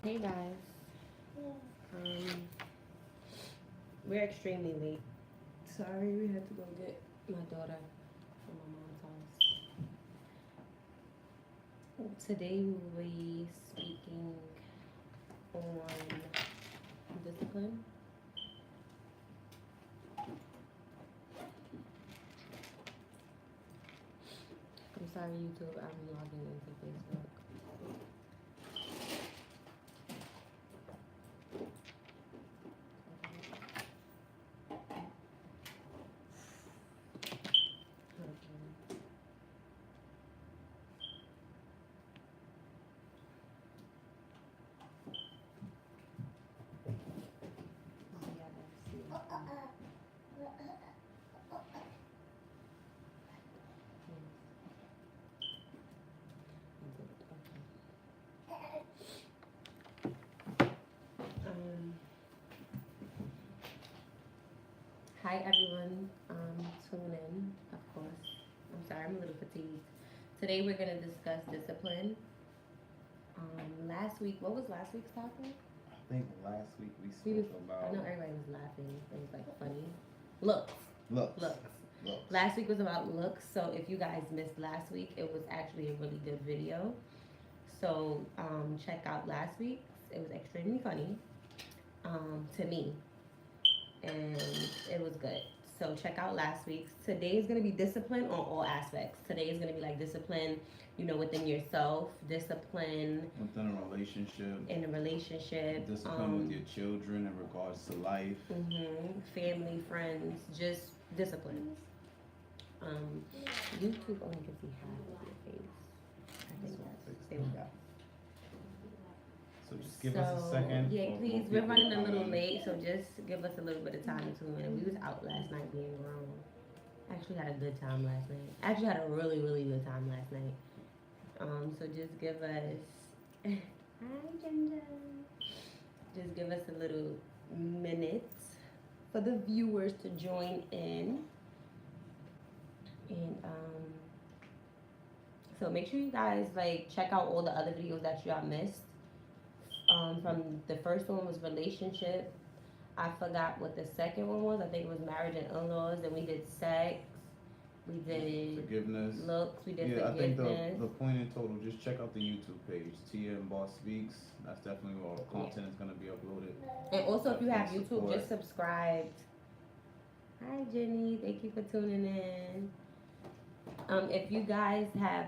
Hey guys, um, we're extremely late. Sorry, we had to go get my daughter from my mom's house. Today we will be speaking on discipline. I'm sorry, YouTube, I'm logging into Facebook. Okay. Yeah, let's see. Okay. Hi everyone, tune in, of course. I'm sorry, I'm a little fatigued. Today we're gonna discuss discipline. Last week, what was last week's topic? I think last week we We was, spoke I about know everybody was laughing. It was like funny. Looks, looks. looks. Looks. Last week was about looks. So if you guys missed last week, it was actually a really good video. So check out last week's. It was extremely funny to me, and it was good. So check out last week's. Today is gonna be discipline on all aspects. Today is gonna be like discipline, within yourself, discipline Within a relationship. in a relationship, Discipline with your children in regards to life. family, friends, just disciplines. Um, YouTube only can see half of your face. I think that's, there we go. So just give us a second. Yeah, for please. people We're running to a come little in. late, so just give us a little bit of time to tune in. We was out last night being grown. Actually had a good time last night. Actually had a really, really good time last night. So just give us hi Ginger. Just give us a little minute for the viewers to join in. And so make sure you guys like check out all the other videos that y'all missed. From the first one was relationship. I forgot what the second one was. I think it was marriage and in-laws. Then we did sex. We did forgiveness. looks. We did Yeah, I think forgiveness. the point in total, just check out the YouTube page, Tia and Boss Speaks. That's definitely where all the content is gonna be uploaded. And also, if you have Definitely YouTube, support. just subscribe. Hi, Jenny. Thank you for tuning in. If you guys have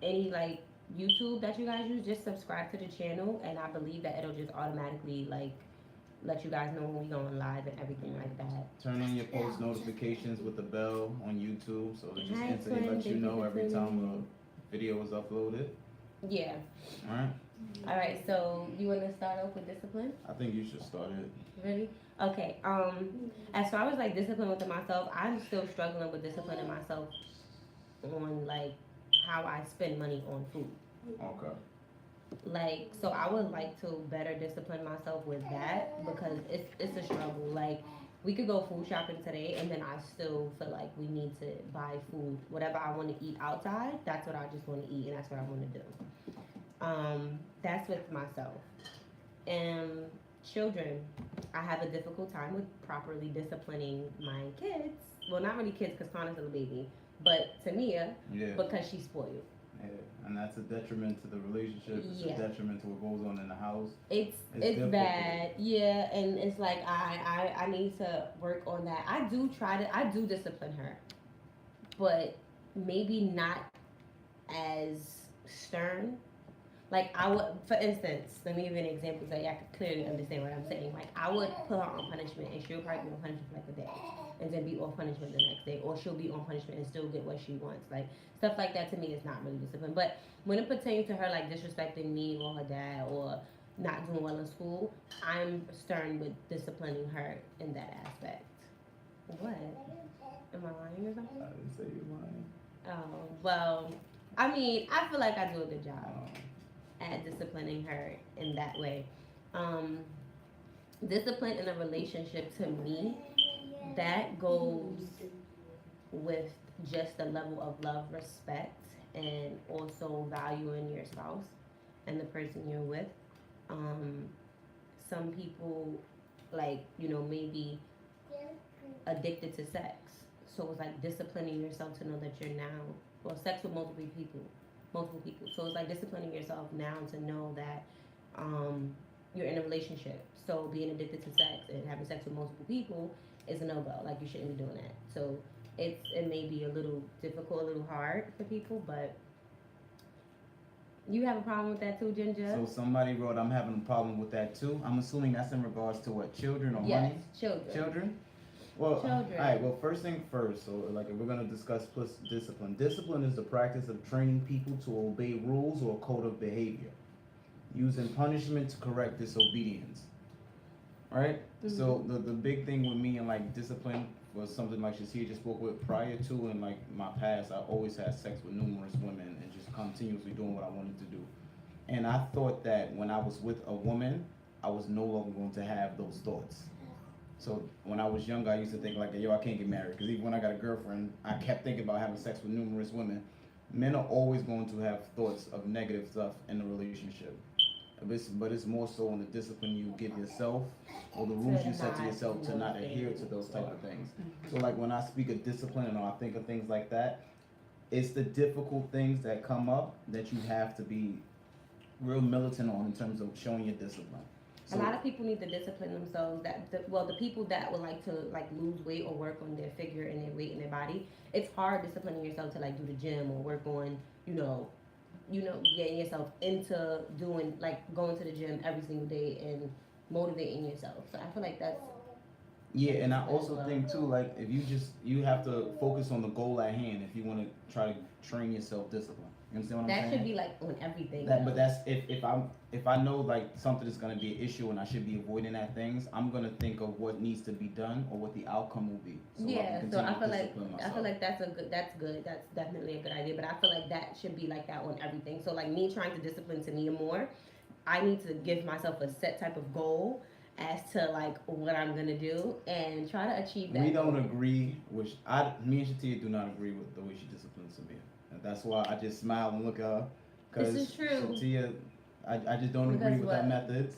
any like YouTube that you guys use, just subscribe to the channel, and I believe that it'll just automatically like let you guys know when we going live and everything like that. Turn on your post notifications with the bell on YouTube, so it just Hi, instantly Quinn. lets you Thank you know for every tuning time in. a video is uploaded. Yeah. All right. All right. So you want to start off with discipline? I think you should start it. Really? Okay. As far as like discipline within myself, I'm still struggling with discipline in myself on like how I spend money on food. Okay. Like, so I would like to better discipline myself with that because it's a struggle. Like, we could go food shopping today, and then I still feel like we need to buy food. Whatever I want to eat outside, that's what I just want to eat, and that's what I want to do. That's with myself. And children, I have a difficult time with properly disciplining my kids. Well, not really kids, because Connor's a little baby, but Tamia, Yeah. because she's spoiled. Yeah. And that's a detriment to the relationship. It's Yeah. a detriment to what goes on in the house. It's difficult. bad, yeah, and it's like I need to work on that. I do discipline her, but maybe not as stern. Like I would, for instance, let me give you an example so y'all can clearly understand what I'm saying. Like I would put her on punishment, and she'll probably be on punishment for like a day, and then be off punishment the next day, or she'll be on punishment and still get what she wants. Like stuff like that to me is not really discipline. But when it pertains to her like disrespecting me or her dad or not doing well in school, I'm stern with disciplining her in that aspect. What? Am I lying or something? I didn't say you're lying. Oh well, I mean I feel like I do a good job Um, at disciplining her in that way. Um, Discipline in a relationship to me, that goes with just a level of love, respect, and also valuing your spouse. and the person you're with. Um, some people, like, maybe addicted to sex. So it's like disciplining yourself to know that you're now, well, sex with multiple people. So it's like disciplining yourself now to know that you're in a relationship. So being addicted to sex and having sex with multiple people is a no go. Like you shouldn't be doing that. So it may be a little difficult, a little hard for people, but you have a problem with that too, Ginger? So somebody wrote, I'm having a problem with that too. I'm assuming that's in regards to what, children or Yes, money? children. Children? Well, Children. all right. Well, first thing first. So, like, if we're gonna discuss discipline, discipline is the practice of training people to obey rules or a code of behavior, using punishment to correct disobedience. Right. Mhm. So the big thing with me and like discipline was something like Shatia just spoke with prior to, and like my past, I always had sex with numerous women and just continuously doing what I wanted to do. And I thought that when I was with a woman, I was no longer going to have those thoughts. So when I was younger, I used to think like, yo, I can't get married. Because even when I got a girlfriend, I kept thinking about having sex with numerous women. Men are always going to have thoughts of negative stuff in a relationship. But it's more so on the discipline you give yourself or the rules you set to yourself to not adhere to those type of things. So like when I speak of discipline or I think of things like that, it's the difficult things that come up that you have to be real militant on in terms of showing your discipline. A lot of people need to discipline themselves. The people that would like to like lose weight or work on their figure and their weight and their body, it's hard disciplining yourself to like do the gym or work on, getting yourself into doing like going to the gym every single day and motivating yourself. So I feel like that's yeah, and I also think too, like if you have to focus on the goal at hand if you want to try to train yourself discipline. You understand what I'm saying? That should be like on everything. But that's if I know like something is gonna be an issue and I should be avoiding that things, I'm gonna think of what needs to be done or what the outcome will be. So I feel like that's definitely a good idea. But I feel like that should be like that on everything. So like me trying to discipline Tania more, I need to give myself a set type of goal as to like what I'm gonna do and try to achieve that. We don't agree, me and Shatia do not agree with the way she disciplines Samir. And that's why I just smile and look at her. This is true. Shatia, I just don't agree with that methods.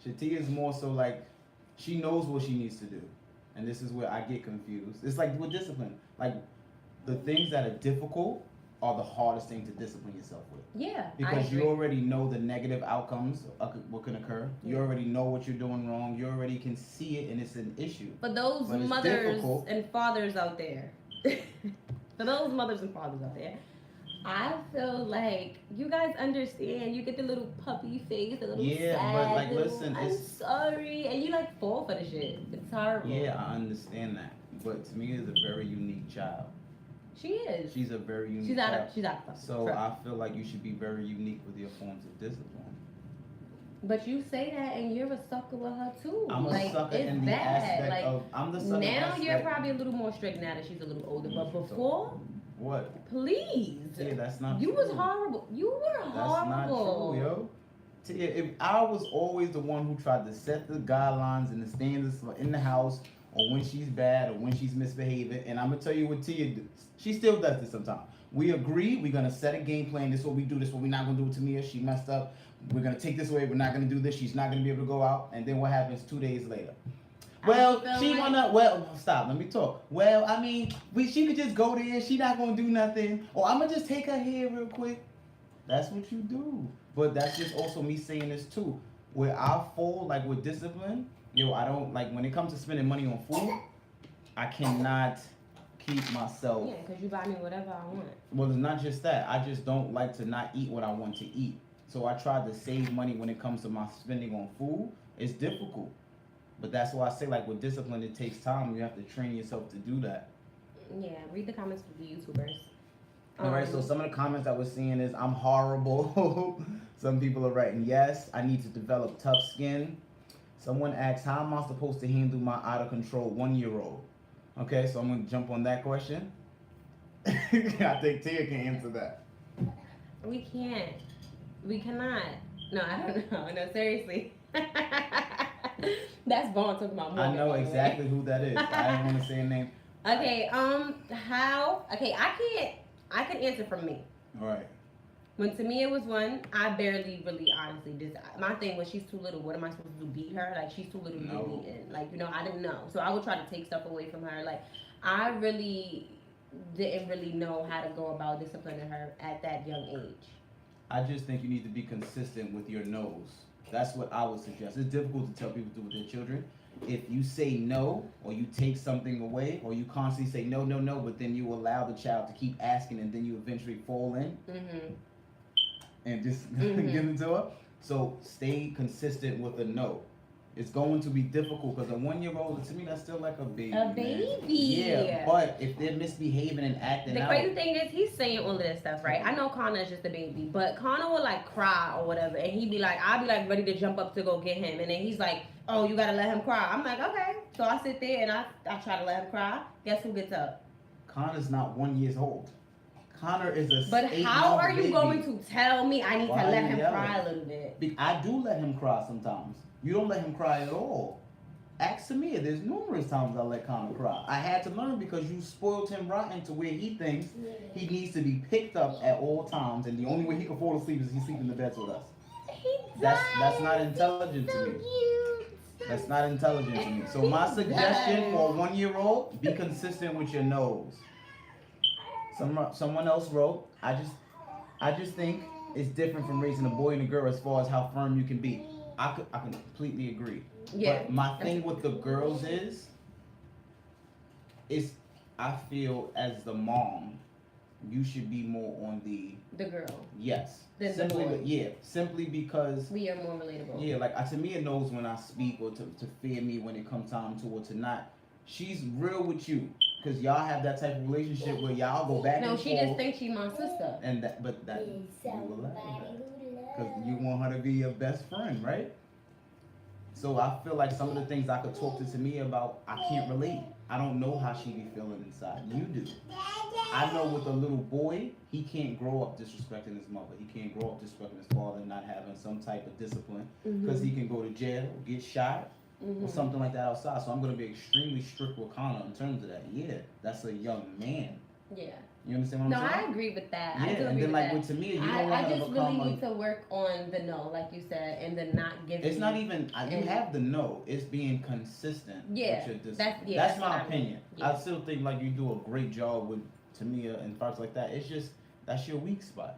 Shatia is more so like, she knows what she needs to do. And this is where I get confused. It's like with discipline. Like, the things that are difficult are the hardest thing to discipline yourself with. Yeah, because you already know the negative outcomes what can occur. You already know what you're doing wrong. You already can see it, and it's an issue. For those mothers and fathers out there, I feel like you guys understand. You get the little puppy face, the little sad. But like, listen, I'm sorry, and you like fall for the shit. It's horrible. Yeah, I understand that, but to me, it's a very unique child. She is. She's a very unique child. She's out of So I feel like you should be very unique with your forms of discipline. But you say that, and you're a sucker with her too. I'm a sucker in the aspect of I'm the sucker. Now you're probably a little more strict now that she's a little older, but before. What? Please. Yeah, that's not you true. Was horrible. You were horrible. That's not true, yo. If I was always the one who tried to set the guidelines and the standards in the house, or when she's bad, or when she's misbehaving, and I'm gonna tell you what Tia does. She still does this sometimes. We agree, we're gonna set a game plan. This is what we do. This is what we're not gonna do with Tamia. She messed up. We're gonna take this away. We're not gonna do this. She's not gonna be able to go out. And then what happens 2 days later? Well, stop. Let me talk. Well, I mean, she could just go there. She not gonna do nothing. Or I'm gonna just take her hair real quick. That's what you do. But that's just also me saying this too. Where I fall, like with discipline, I don't like when it comes to spending money on food. I cannot keep myself. Yeah, because you buy me whatever I want. Well, it's not just that. I just don't like to not eat what I want to eat. So I try to save money when it comes to my spending on food. It's difficult. But that's why I say, like, with discipline, it takes time. You have to train yourself to do that. Yeah, read the comments for the YouTubers. All right, so some of the comments I was seeing is, I'm horrible. Some people are writing, yes, I need to develop tough skin. Someone asked, how am I supposed to handle my out-of-control 1-year-old? Okay, so I'm going to jump on that question. I think Tia can answer that. We can't. We cannot. No, I don't know. No, seriously. That's Vaughn talking about Morgan. I know exactly who that is. I didn't want to say a name. Okay, how? Okay, I can answer from me. All right. When Tamia was one, I barely really honestly did. My thing was she's too little. What am I supposed to do? Beat her? Like she's too little to No. be beaten. Like I didn't know. So I would try to take stuff away from her. Like I really didn't really know how to go about disciplining her at that young age. I just think you need to be consistent with your no's. That's what I would suggest. It's difficult to tell people to do with their children. If you say no, or you take something away, or you constantly say no, no, no, but then you allow the child to keep asking, and then you eventually fall in Mhm. and just Mhm. get into it. So stay consistent with a no. It's going to be difficult because a 1-year-old, to me, that's still like a baby. A man. baby. Yeah, but if they're misbehaving and acting The out, crazy thing is, he's saying all of this stuff, right? I know Connor is just a baby, but Connor will like cry or whatever, and he'd be like, I'll be like ready to jump up to go get him, and then he's like, oh, you gotta let him cry. I'm like, okay. So I sit there and I try to let him cry. Guess who gets up? Connor's not 1 year old. Connor is a But 8 how month are you baby. going to tell me I need Why to let are you him yelling? cry a little bit? I do let him cry sometimes. You don't let him cry at all. Ask Samia. There's numerous times I let Connor cry. I had to learn because you spoiled him rotten to where he thinks he needs to be picked up at all times, and the only way he can fall asleep is he sleep in the bed with us. That's not intelligent to me. That's not intelligent to me. So my suggestion for a 1-year-old: be consistent with your nose. Someone else wrote, I just think it's different from raising a boy and a girl as far as how firm you can be. I can completely agree. Yeah. But my thing with the girls is I feel as the mom, you should be more on the girl. yes. Than the Simply, boy. simply because We are more relatable. yeah, like Tamia knows when I speak or to fear me when it comes time to or to not. She's real with you because y'all have that type of relationship where y'all go back No, and she forth. just thinks she's my sister. And that you will let her because you want her to be your best friend, right? So I feel like some of the things I could talk to Tamia about, I can't relate. I don't know how she be feeling inside. You do. I know with a little boy, he can't grow up disrespecting his mother. He can't grow up disrespecting his father, not having some type of discipline, because he can go to jail, get shot, or something like that outside. So I'm going to be extremely strict with Connor in terms of that. Yeah, that's a young man. Yeah. You understand what I'm No, saying? I agree with that. Yeah, I do and agree then with like that. with Tamia, you don't I want her to just become really need to work on the no, like you said, and the not giving. It's not even. You have the no. It's being consistent. Yeah, with your discipline. that's my what I mean. opinion. Yeah. I still think like you do a great job with Tamia and parts like that. It's just that's your weak spot.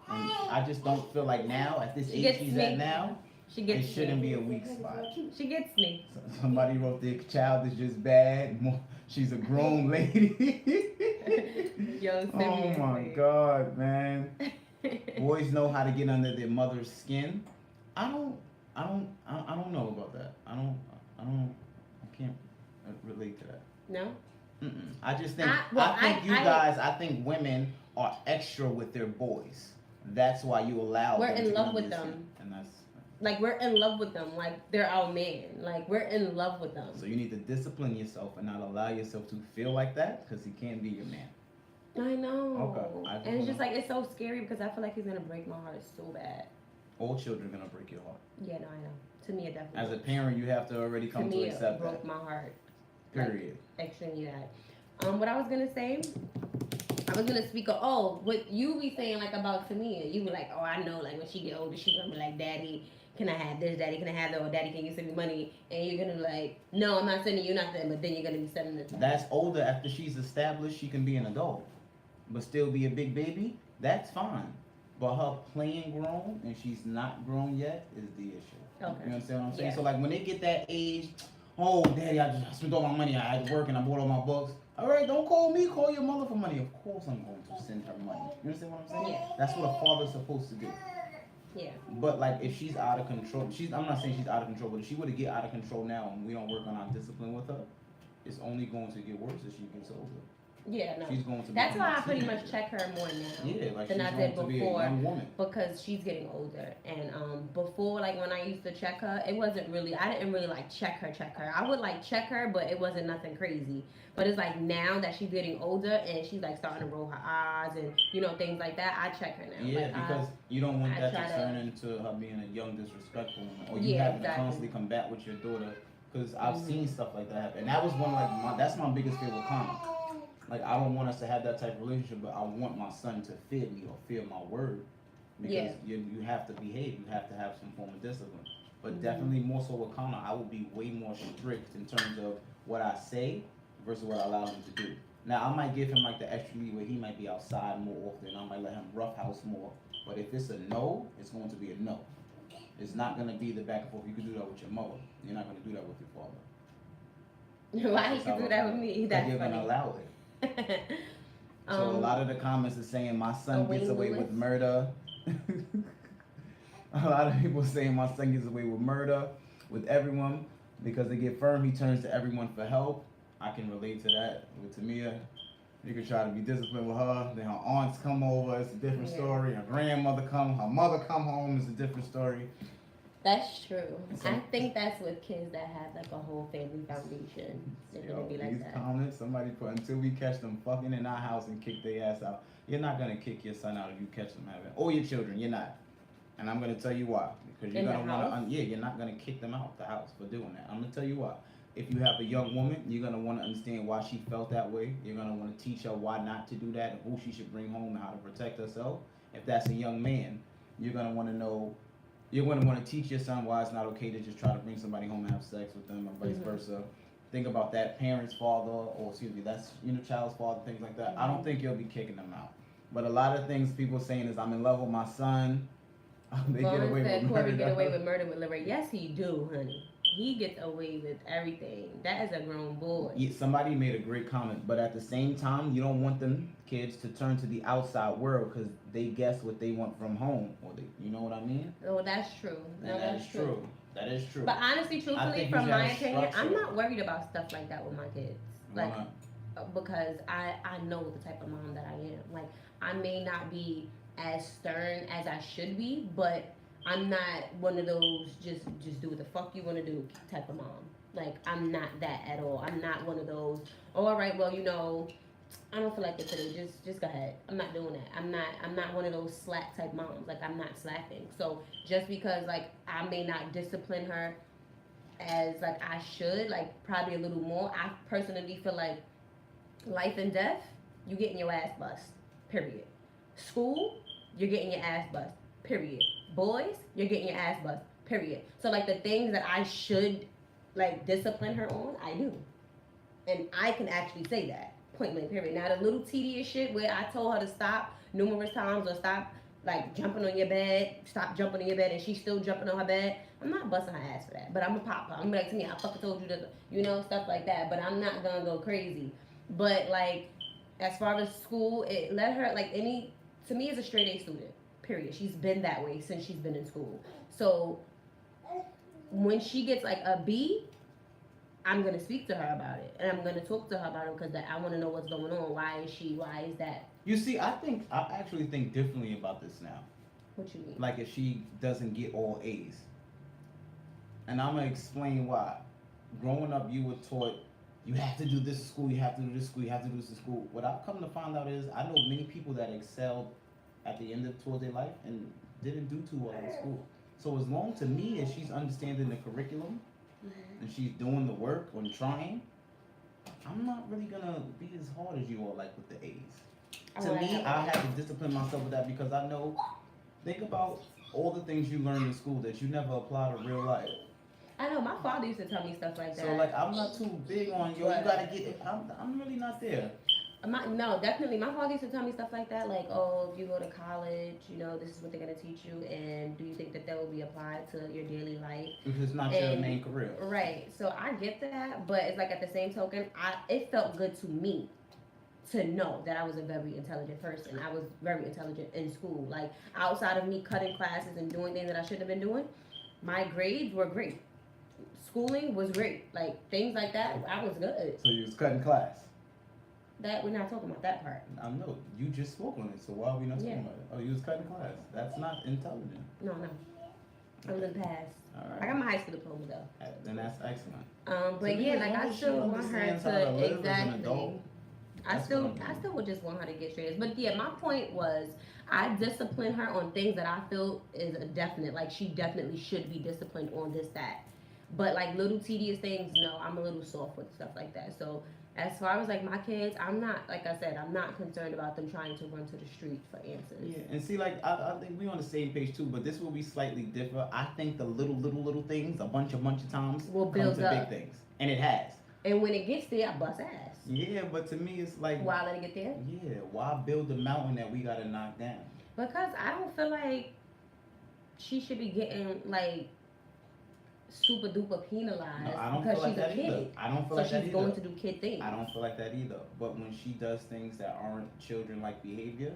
And I just don't feel like now at this She age gets she's me. at now, She it gets shouldn't me. be a weak spot. She gets me. Somebody wrote the child is just bad. She's a grown lady. Yo, Oh my God, man. Boys know how to get under their mother's skin. I don't know about that. I can't relate to that. No. I just think I think women are extra with their boys. That's why you allow. We're them in to get love under with their them. skin. And that's Like we're in love with them. Like they're our man. Like we're in love with them. so you need to discipline yourself and not allow yourself to feel like that because he can't be your man. I know. Okay. And it's just like it's so scary because I feel like he's gonna break my heart so bad. All children are gonna break your heart. Yeah, no, I know. To me, it definitely. As a parent, you have to already come to me, accept it broke that. my heart. Period. Like, extremely bad. What I was gonna say, I was gonna speak of what you be saying like about Tamia. You be like, oh, I know, like when she get older, she gonna be like, Daddy, can I have this? Daddy, can I have that? Or Daddy, can you send me money? And you're gonna be like, no, I'm not sending you nothing. But then you're gonna be sending it. That's older after she's established. She can be an adult, but still be a big baby. That's fine. But her playing grown and she's not grown yet is the issue. Okay. You understand what I'm saying? Yeah. So like when they get that age, oh, Daddy, I spent all my money. I had to work and I bought all my books. All right, don't call me. Call your mother for money. Of course I'm going to send her money. You understand what I'm saying? Yeah. That's what a father's supposed to do. Yeah. But like if she's out of control, I'm not saying she's out of control, but if she were to get out of control now and we don't work on our discipline with her, it's only going to get worse as she gets older. Yeah, no. She's going to That's become why a I pretty teenager. much check her more now. Yeah, like than she's I going did to be a before. young woman. Because she's getting older, and before, like when I used to check her, it wasn't really. I didn't really like check her. I would like check her, but it wasn't nothing crazy. But it's like now that she's getting older and she's like starting to roll her eyes and things like that, I check her now. Yeah, like, because you don't want I that try to to- turn into her being a young disrespectful woman, or you Yeah, having exactly. to constantly combat with your daughter. Because I've seen stuff like that happen, and that was that's my biggest fear with Connor. Like I don't want us to have that type of relationship, but I want my son to fear me or fear my word. because you have to behave. You have to have some form of discipline. But definitely more so with Connor, I will be way more strict in terms of what I say versus what I allow him to do. Now I might give him like the extra leeway. He might be outside more often. I might let him roughhouse more. But if it's a no, it's going to be a no. It's not going to be the back and forth. You can do that with your mother. You're not going to do that with your father. Why he can do that with me? That's you're funny. Gonna allow it. So a lot of the comments are saying my son gets away with murder. A lot of people saying my son gets away with murder with everyone because they get firm. He turns to everyone for help. I can relate to that with Tamia. You can try to be disciplined with her. Then her aunts come over. It's a different story. Her grandmother come. Her mother come home. It's a different story. That's true. I think that's with kids that have like a whole family foundation. They're gonna be like that. Comments somebody put until we catch them fucking in our house and kick their ass out. You're not gonna kick your son out if you catch them having, or your children. You're not. And I'm gonna tell you why. Because you're gonna wanna, you're not gonna kick them out the house for doing that. I'm gonna tell you why. If you have a young woman, you're gonna want to understand why she felt that way. You're gonna want to teach her why not to do that, and who she should bring home, and how to protect herself. If that's a young man, you're gonna want to know. You're gonna want to teach your son why it's not okay to just try to bring somebody home and have sex with them, or vice versa. Think about that parent's father, or excuse me, that's child's father, things like that. I don't think you'll be kicking them out. But a lot of things people saying is, I'm in love with my son. They get away with murder. Corey get away with murder with Larry. Yes, he do, honey. He gets away with everything. That is a grown boy. Yeah, somebody made a great comment, but at the same time, you don't want them kids to turn to the outside world because they guess what they want from home, or they, you know what I mean? Oh, that's true. No, that's true. That is true. But honestly, truthfully, from my opinion, I'm not worried about stuff like that with my kids. Like, because I know the type of mom that I am. Like, I may not be as stern as I should be, but I'm not one of those just do what the fuck you want to do type of mom. Like, I'm not that at all. I'm not one of those, oh, all right, well, I don't feel like it today. Just go ahead. I'm not doing that. I'm not one of those slack type moms. Like, I'm not slacking. So just because like I may not discipline her as like I should, like probably a little more, I personally feel like life and death, you getting your ass bust. Period. School, you're getting your ass bust. Period. Boys, you're getting your ass bust. Period. So like the things that I should like discipline her on, I do. And I can actually say that. Point blank, period. Now the little tedious shit where I told her to stop numerous times or stop like jumping on your bed, stop jumping on your bed and she's still jumping on her bed, I'm not busting her ass for that. But I'm gonna pop her. I'm gonna be like, to me, I fucking told you to, stuff like that. But I'm not gonna go crazy. But like, as far as school, it let her like to me as a straight A student, period. She's been that way since she's been in school. So when she gets like a B, I'm going to speak to her about it. And I'm going to talk to her about it because I want to know what's going on. Why is that? You see, I actually think differently about this now. What you mean? Like if she doesn't get all A's. And I'm going to explain why. Growing up, you were taught, you have to do this in school, you have to do this in school, you have to do this in school. What I've come to find out is, I know many people that excelled at the end of towards their life and didn't do too well in school. So as long to me as she's understanding the curriculum, and she's doing the work and trying, I'm not really gonna be as hard as you are like with the A's. To me, I have to discipline myself with that because I know, think about all the things you learned in school that you never apply to real life. I know, my father used to tell me stuff like that. So like, I'm not too big on, you gotta get it. I'm really not there. No, definitely. My father used to tell me stuff like that, like, oh, if you go to college, this is what they're going to teach you, and do you think that will be applied to your daily life? Because it's not your main career. Right. So I get that, but it's like at the same token, it felt good to me to know that I was a very intelligent person. I was very intelligent in school. Like, outside of me cutting classes and doing things that I shouldn't have been doing, my grades were great. Schooling was great. Like, things like that, I was good. So you was cutting class? That we're not talking about that part. I know you just spoke on it, so why are we not talking about it? Oh, you was cutting class. That's not intelligent. No. I was in the past. All right. I got my high school diploma though. Then that's excellent. But yeah, like I still want her to exactly. I still would just want her to get straight A's. But yeah, my point was I discipline her on things that I feel is a definite. Like she definitely should be disciplined on this, that. But like little tedious things, no, I'm a little soft with stuff like that. So As far as like my kids, I'm not, like I said, I'm not concerned about them trying to run to the street for answers. Yeah, and see, like I think we on the same page too, but this will be slightly different. I think the little things, bunch of times, Will come build to big up. things, and it has. And when it gets there, I bust ass. Yeah, but to me, it's like, Why let it get there? yeah, why build the mountain that we gotta knock down? Because I don't feel like she should be getting like super duper penalized No, I don't because feel like she's a that either. kid. I don't feel So like that she's either. going to do kid things. I don't feel like that either. But when she does things that aren't children-like behavior,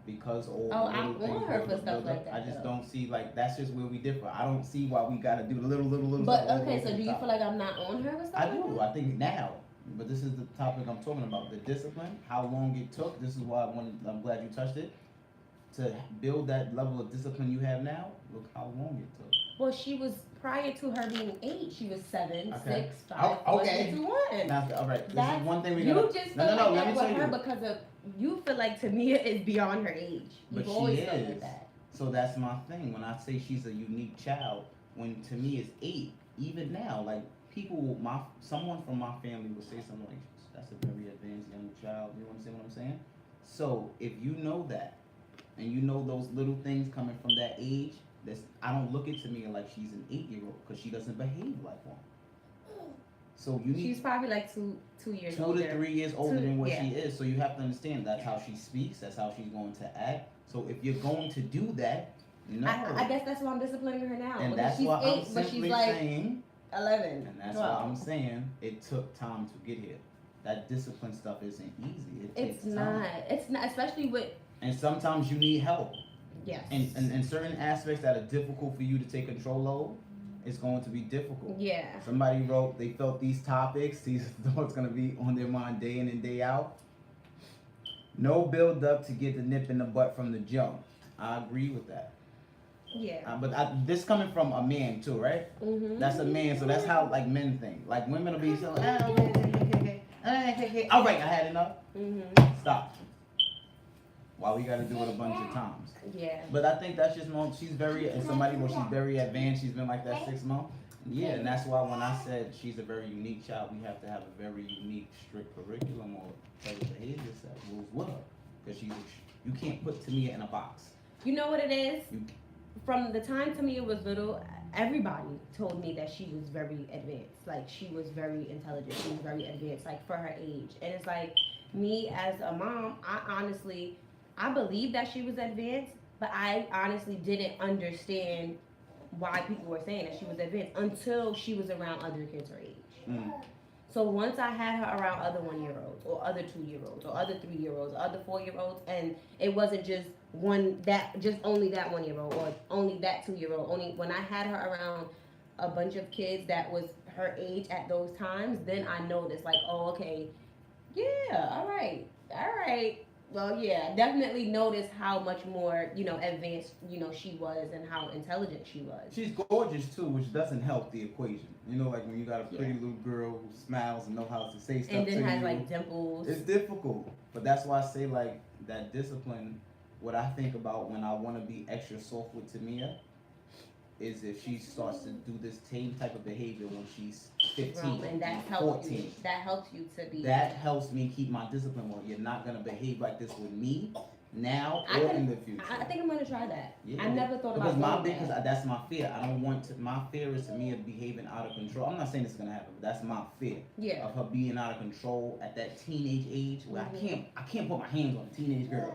because all Oh, the I little want things her build for up, stuff build like up, that, I just though. don't see, like, that's just where we differ. I don't see why we gotta do the little But stuff all the way okay, to so the do you top. feel like I'm not on her with stuff I like do. that? I think now, but this is the topic I'm talking about. The discipline, how long it took. This is why I'm glad you touched it. To build that level of discipline you have now, look how long it took. Well, she was prior to her being 8. She was 7, Okay. 6, 5, Oh, 4, okay. 3, 2, 1. Now, all right, this That's, is one thing we're you gonna. just feel No, like let that me with tell her you. because of you feel like Tamia is beyond her age. You've But she always felt is. like that. So that's my thing. When I say she's a unique child, when to me is 8, even now, like someone from my family would say something like, "That's a very advanced young child." You understand what I'm saying? So if you know that, and you know those little things coming from that age, I don't look at Tamia like she's an 8-year-old because she doesn't behave like one. So you need She's probably like two years 2 older. to 3 years older than what yeah. she is. So you have to understand that's how she speaks, that's how she's going to act. So if you're going to do that, no. I guess that's why I'm disciplining her now. And because that's she's why 8, I'm but she's simply like saying, 11. and that's 12. why I'm saying it took time to get here. That discipline stuff isn't easy. It takes It's time. not. It's not, especially with And sometimes you need help. yes. And certain aspects that are difficult for you to take control of, it's going to be difficult. Yeah. Somebody wrote they felt these topics, these thoughts gonna be on their mind day in and day out. No build up to get the nip in the butt from the jump. I agree with that. Yeah. But this coming from a man too, right? Mm-hmm. That's a man, so that's how like men think. Like women will be so, okay. All right, I had enough. Mm-hmm. Stop. Why we gotta do it a bunch of times? Yeah. But I think that's just more. She's very, and somebody where she's very advanced. She's been like that 6 months. Yeah, and that's why when I said she's a very unique child, we have to have a very unique, strict curriculum or type of behavior set rules with her, because you can't put Tamia in a box. You know what it is? You- From the time Tamia was little, everybody told me that she was very advanced. Like, she was very intelligent. She was very advanced, like, for her age. And it's like, me as a mom, I believe that she was advanced, but I honestly didn't understand why people were saying that she was advanced until she was around other kids her age. Mm. So once I had her around other 1-year-olds or other 2-year-olds or other 3-year-olds or other 4-year-olds, and it wasn't just only that 1-year-old or only that 2-year-old. Only when I had her around a bunch of kids that was her age at those times, then I noticed like, oh, okay, yeah, all right. Well, yeah, definitely noticed how much more, advanced, she was and how intelligent she was. She's gorgeous too, which doesn't help the equation. You know, like when you got a pretty Yeah. little girl who smiles and know how to say stuff And then to has you. like dimples. It's difficult, but that's why I say like that discipline. What I think about when I want to be extra soft with Tamia is if she starts to do this same type of behavior when she's 15, And that helps 14. you. That helps you to be. That helps me keep my discipline. Well, you're not gonna behave like this with me now I or can- in the future. I think I'm gonna try that. Yeah. I never thought Because about doing that. that's my fear. I don't want to. My fear is Tamia behaving out of control. I'm not saying this is gonna happen, but that's my fear Yeah. of her being out of control at that teenage age where Mhm. I can't put my hands on a teenage girl.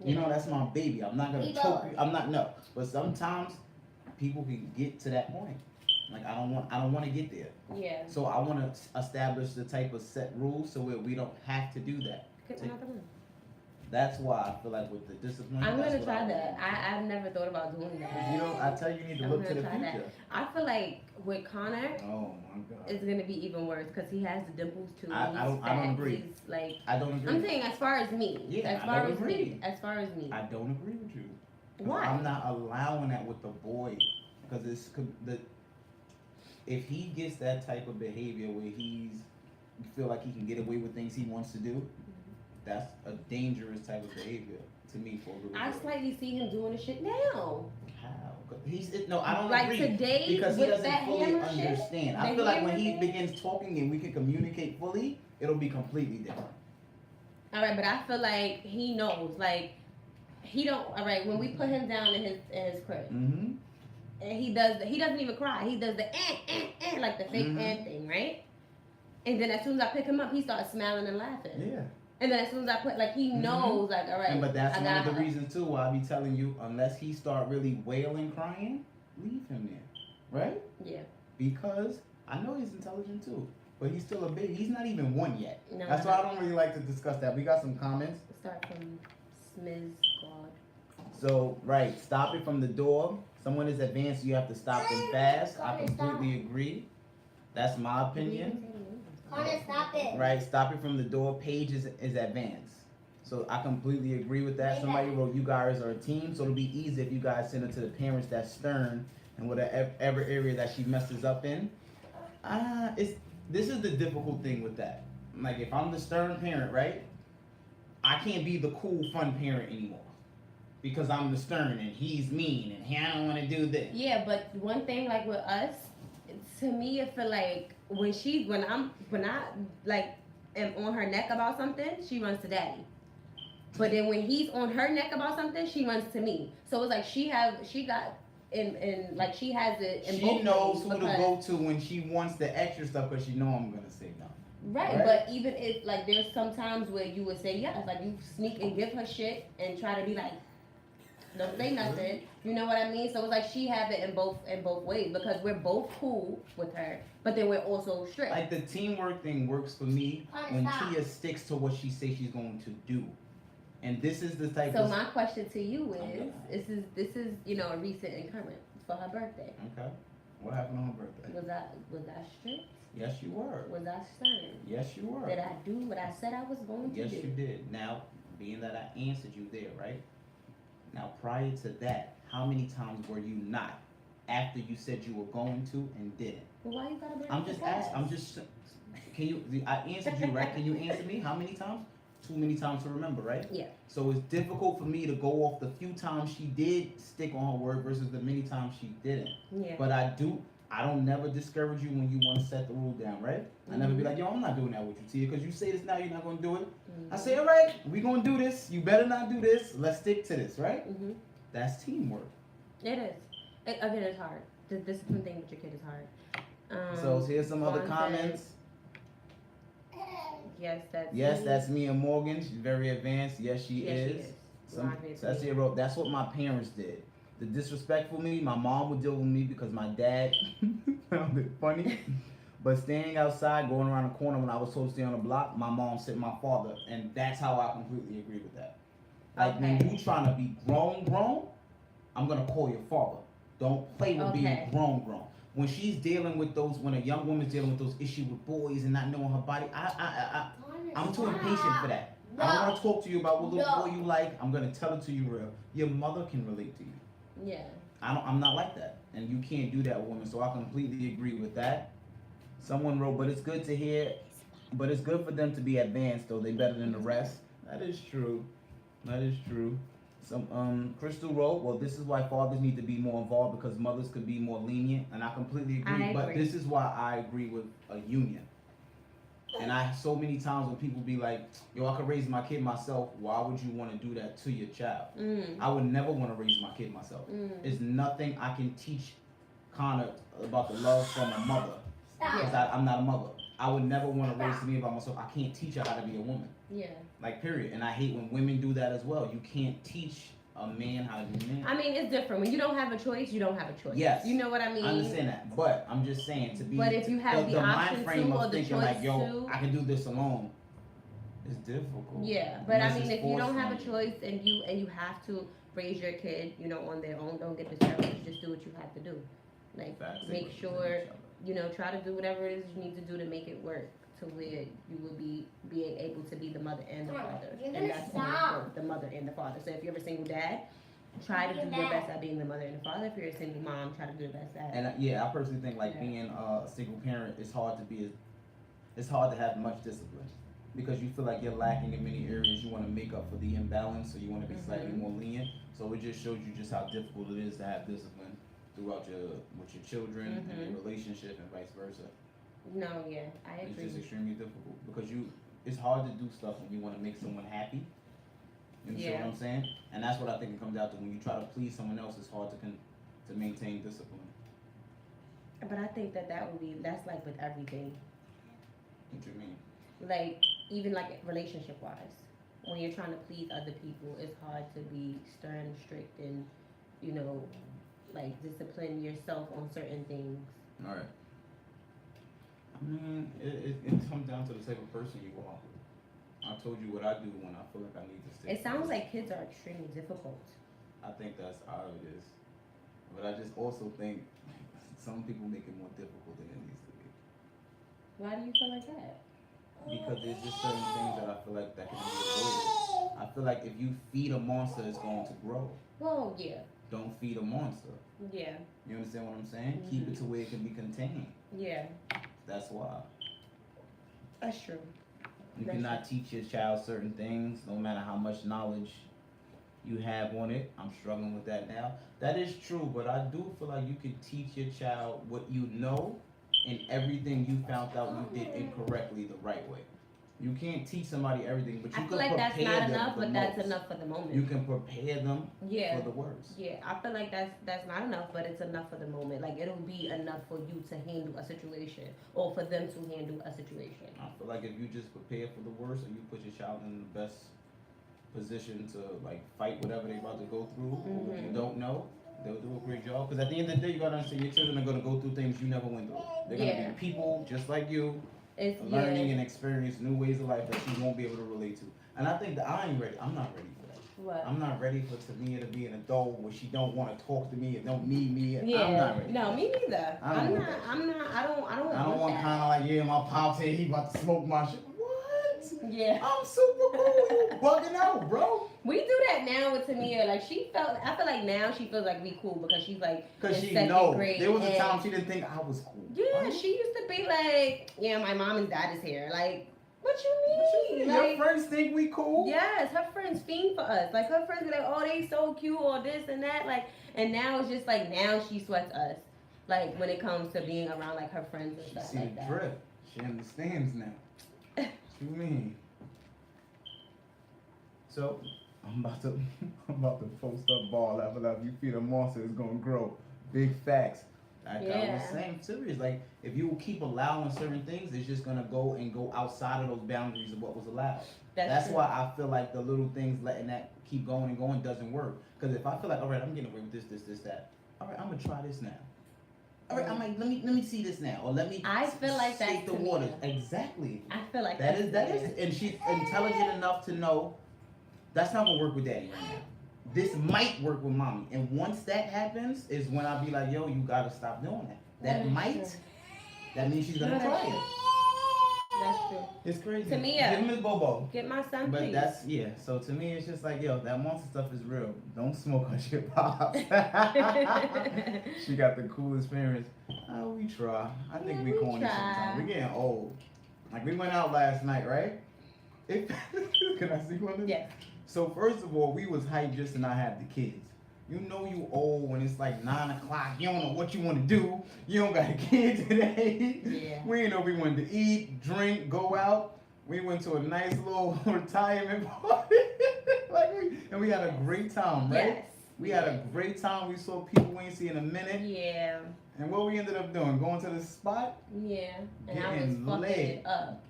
You Yeah. know, that's my baby. I'm not gonna choke you. I'm not no. But sometimes people can get to that point. Like I don't want to get there. Yeah. So I want to establish the type of set rules so that we don't have to do that. Get another one. That's why I feel like with the discipline. I'm that's gonna what try I that. want. I've never thought about doing that. You know, I tell you, you need to I'm look to gonna the try that. future. I feel like with Connor, Oh my God. it's gonna be even worse because he has the dimples too. I He's don't fat, agree. He's like, I don't agree. I'm saying as far as me. Yeah, as I far don't as agree. me. As far as me. I don't agree with you. 'Cause Why? I'm not allowing that with the boy because if he gets that type of behavior where you feel like he can get away with things he wants to do, that's a dangerous type of behavior to me for a little I boy. slightly see him doing the shit now. How? No, I don't Like agree. today Because he with doesn't that fully hammer shit. understand. the I feel like when hammer he thing. begins talking and we can communicate fully, it'll be completely different. All right, but I feel like he knows. Like he don't. All right, when we put him down in his crib, Mm-hmm. and he doesn't even cry. He does the like the fake thing, right? And then as soon as I pick him up, he starts smiling and laughing. Yeah. And then as soon as I put, like, he knows, like, all right. And but that's one of the reasons too why I be telling you, unless he start really wailing, crying, leave him there, right? Yeah. Because I know he's intelligent too, but he's still a baby. He's not even one yet. No, that's why I don't really like to discuss that. We got some comments. Start from Smiz God. So right, stop it from the door. Someone is advanced, you have to stop them fast. I completely agree. That's my opinion. Connor, stop it. Right, stop it from the door. Paige is advanced. So I completely agree with that. Somebody wrote you guys are a team, so it'll be easy if you guys send it to the parents that's stern and whatever area that she messes up in. This is the difficult thing with that. Like if I'm the stern parent, right? I can't be the cool, fun parent anymore. Because I'm the stern and he's mean and he I don't want to do this. Yeah, but one thing like with us, to me, I feel like when I like am on her neck about something, she runs to daddy. But then when he's on her neck about something, she runs to me. So it's like she has it in She both knows ways who to go to when she wants the extra stuff because she know I'm gonna say no. Right, but even if like there's some times where you would say yes, like you sneak and give her shit and try to be like, don't say nothing. You know what I mean? So it's like she have it in both ways because we're both cool with her, but then we're also strict. Like the teamwork thing works for me when Tia sticks to what she says she's going to do, and this is the type. So my question to you is, this is a recent and current for her birthday. Okay, what happened on her birthday? Was I strict? Yes, you were. Was I stern? Yes, you were. Did I do what I said I was going to do? Yes, you did. Now, being that I answered you there, right? Now, prior to that, how many times were you not after you said you were going to and didn't? Well, why you gotta bring I'm up just the past? asking. Can you? I answered you, right? Can you answer me? How many times? Too many times to remember, right? Yeah. So it's difficult for me to go off the few times she did stick on her word versus the many times she didn't. Yeah. But I don't never discourage you when you want to set the rule down, right? I never be like, yo, I'm not doing that with you, Tia, because you say this now, you're not going to do it. I say, all right, we going to do this. You better not do this. Let's stick to this, right? That's teamwork. It is. Again, it's hard. The discipline thing with your kid is hard. So here's some other comments. Yes, that's me and Morgan. She's very advanced. Yes, she is. Cecilia wrote, that's what my parents did. The disrespectful me, my mom would deal with me because my dad found it funny. But standing outside, going around the corner when I was supposed to stay on the block, my mom sent my father. And that's how I completely agree with that. Like when you trying to be grown, I'm going to call your father. Don't play with being grown. When she's dealing with those, when a young woman's dealing with those issues with boys and not knowing her body, I'm too impatient for that. No. I don't want to talk to you about what little boy you like. I'm going to tell it to you real. Your mother can relate to you. Yeah. I'm not like that. And you can't do that with women. So I completely agree with that. Someone wrote, but it's good to hear, but it's good for them to be advanced, though. They better than the rest. That is true. That is true. Some Crystal wrote, well, this is why fathers need to be more involved because mothers could be more lenient, and I completely agree. But this is why I agree with a union. And so many times when people be like, yo, I could raise my kid myself, why would you want to do that to your child? I would never want to raise my kid myself. There's nothing I can teach Connor about the love from a mother because I'm not a mother. I would never want to raise me about myself. I can't teach her how to be a woman. Yeah. Like, period. And I hate when women do that as well. You can't teach a man how to be a man. I mean, it's different. When you don't have a choice, you don't have a choice. Yes. You know what I mean? I understand that. But I'm just saying to be. But if you have the option mind frame to, of or the thinking choice like, yo, to, I can do this alone. It's difficult. Yeah, but Unless I mean, it's if you don't have a forced choice and you have to raise your kid, on their own, don't get discouraged. Just do what you have to do. Like, make sure, try to do whatever it is you need to do to make it work to where you will be being able to be the mother and the father. And that's both the mother and the father. So if you're a single dad, try to do your best at being the mother and the father. If you're a single mom, try to do your best at. And I personally think like being a single parent, it's hard to have much discipline because you feel like you're lacking in many areas. You want to make up for the imbalance, so you want to be slightly more lenient. So it just shows you just how difficult it is to have discipline with your children and your relationship and vice versa. No, yeah, I It's agree. just extremely difficult because it's hard to do stuff when you want to make someone happy. You understand Yeah. what I'm saying? And that's what I think it comes down to. When you try to please someone else, it's hard to maintain discipline. But I think that would be that's like with everything. What you mean? Like even like relationship wise, when you're trying to please other people, it's hard to be stern, strict, and you know, like discipline yourself on certain things. All right. I mean, it comes down to the type of person you are. I told you what I do when I feel like I need to stay. It sounds like kids are extremely difficult. I think that's how it is. But I just also think some people make it more difficult than it needs to be. Why do you feel like that? Because there's just certain things that I feel like that can be avoided. I feel like if you feed a monster, it's going to grow. Well, yeah, Don't feed a monster. yeah, You understand what I'm saying? Keep it to where it can be contained. yeah. That's why. That's true. You That's cannot teach your child certain things, no matter how much knowledge you have on it. I'm struggling with that now. That is true, but I do feel like you can teach your child what you know and everything you found out you did incorrectly the right way. You can't teach somebody everything, but you I can feel like that's prepare not them enough, the but that's most. enough for the moment. You can prepare them Yeah. for the worst. Yeah, I feel like that's not enough, but it's enough for the moment. Like it'll be enough for you to handle a situation, or for them to handle a situation. I feel like if you just prepare for the worst and you put your child in the best position to like fight whatever they're about to go through, or if you don't know, they'll do a great job. Because at the end of the day, you gotta understand your children are gonna go through things you never went through. They're gonna Yeah. be people just like you, It's learning and experience new ways of life that you won't be able to relate to. And I think that I ain't ready. I'm not ready for that. What? I'm not ready for Tamia to be an adult where she don't want to talk to me and don't need me. Yeah. I'm not ready. No, for me neither. I don't I'm want not. that. I'm not. I don't. I don't. that. I don't want that. kind of like, yeah, my pops here, he about to smoke my shit. What? Yeah. I'm super cool. You bugging out, bro. We do that now with Tamia. Like she felt. I feel like now she feels like we cool because she's like Cause in she second knows. grade. There was a and- time she didn't think I was cool. Yeah, Right? she used to be like, yeah, my mom and dad is here. Like, what you What you mean? mean? Like, Your friends think we cool? yes, her friends fiend for us. Like her friends be like, oh, they so cute or this and that. Like, and now it's just like now she sweats us. Like when it comes to being around like her friends and She stuff see like the that. drip. She understands now. What you mean? So I'm about to post up ball level up. You feed a monster, it's gonna grow. Big facts. Like I was Yeah. saying, serious. Like if you keep allowing certain things, it's just gonna go outside of those boundaries of what was allowed. That's true. why I feel like the little things letting that keep going and going doesn't work. Because if I feel like, all right, I'm getting away with this, that. All right, I'm gonna try this now. All right, let me see this now, or let me. I feel like that's shake the Tamia. waters. Exactly. I feel like That that's is, and she's intelligent enough to know that's not gonna work with daddy right now. This might work with mommy, and once that happens, is when I'll be like, yo, you gotta stop doing that. That is might. true. That means she's gonna No, try that's it. true. That's true. It's crazy. Tamia. Give him his bobo. Get my son, But please. that's so to me it's just like, yo, that monster stuff is real. Don't smoke her shit, pops. She got the coolest parents. Oh, we try. I think Yeah, we we corny try. sometimes. We're getting old. Like we went out last night, right? Can I see one of them? Yes. So first of all, we was hyped just to not have the kids. You know you old when it's like 9 o'clock. You don't know what you want to do. You don't got a kid today. Yeah. We didn't know we wanted to eat, drink, go out. We went to a nice little retirement party. And we had a great time, right? Yes. We had a great time. We saw people we ain't seen in a minute. Yeah. And what we ended up doing, going to the spot, Yeah. And I was Getting fucking lit. it up.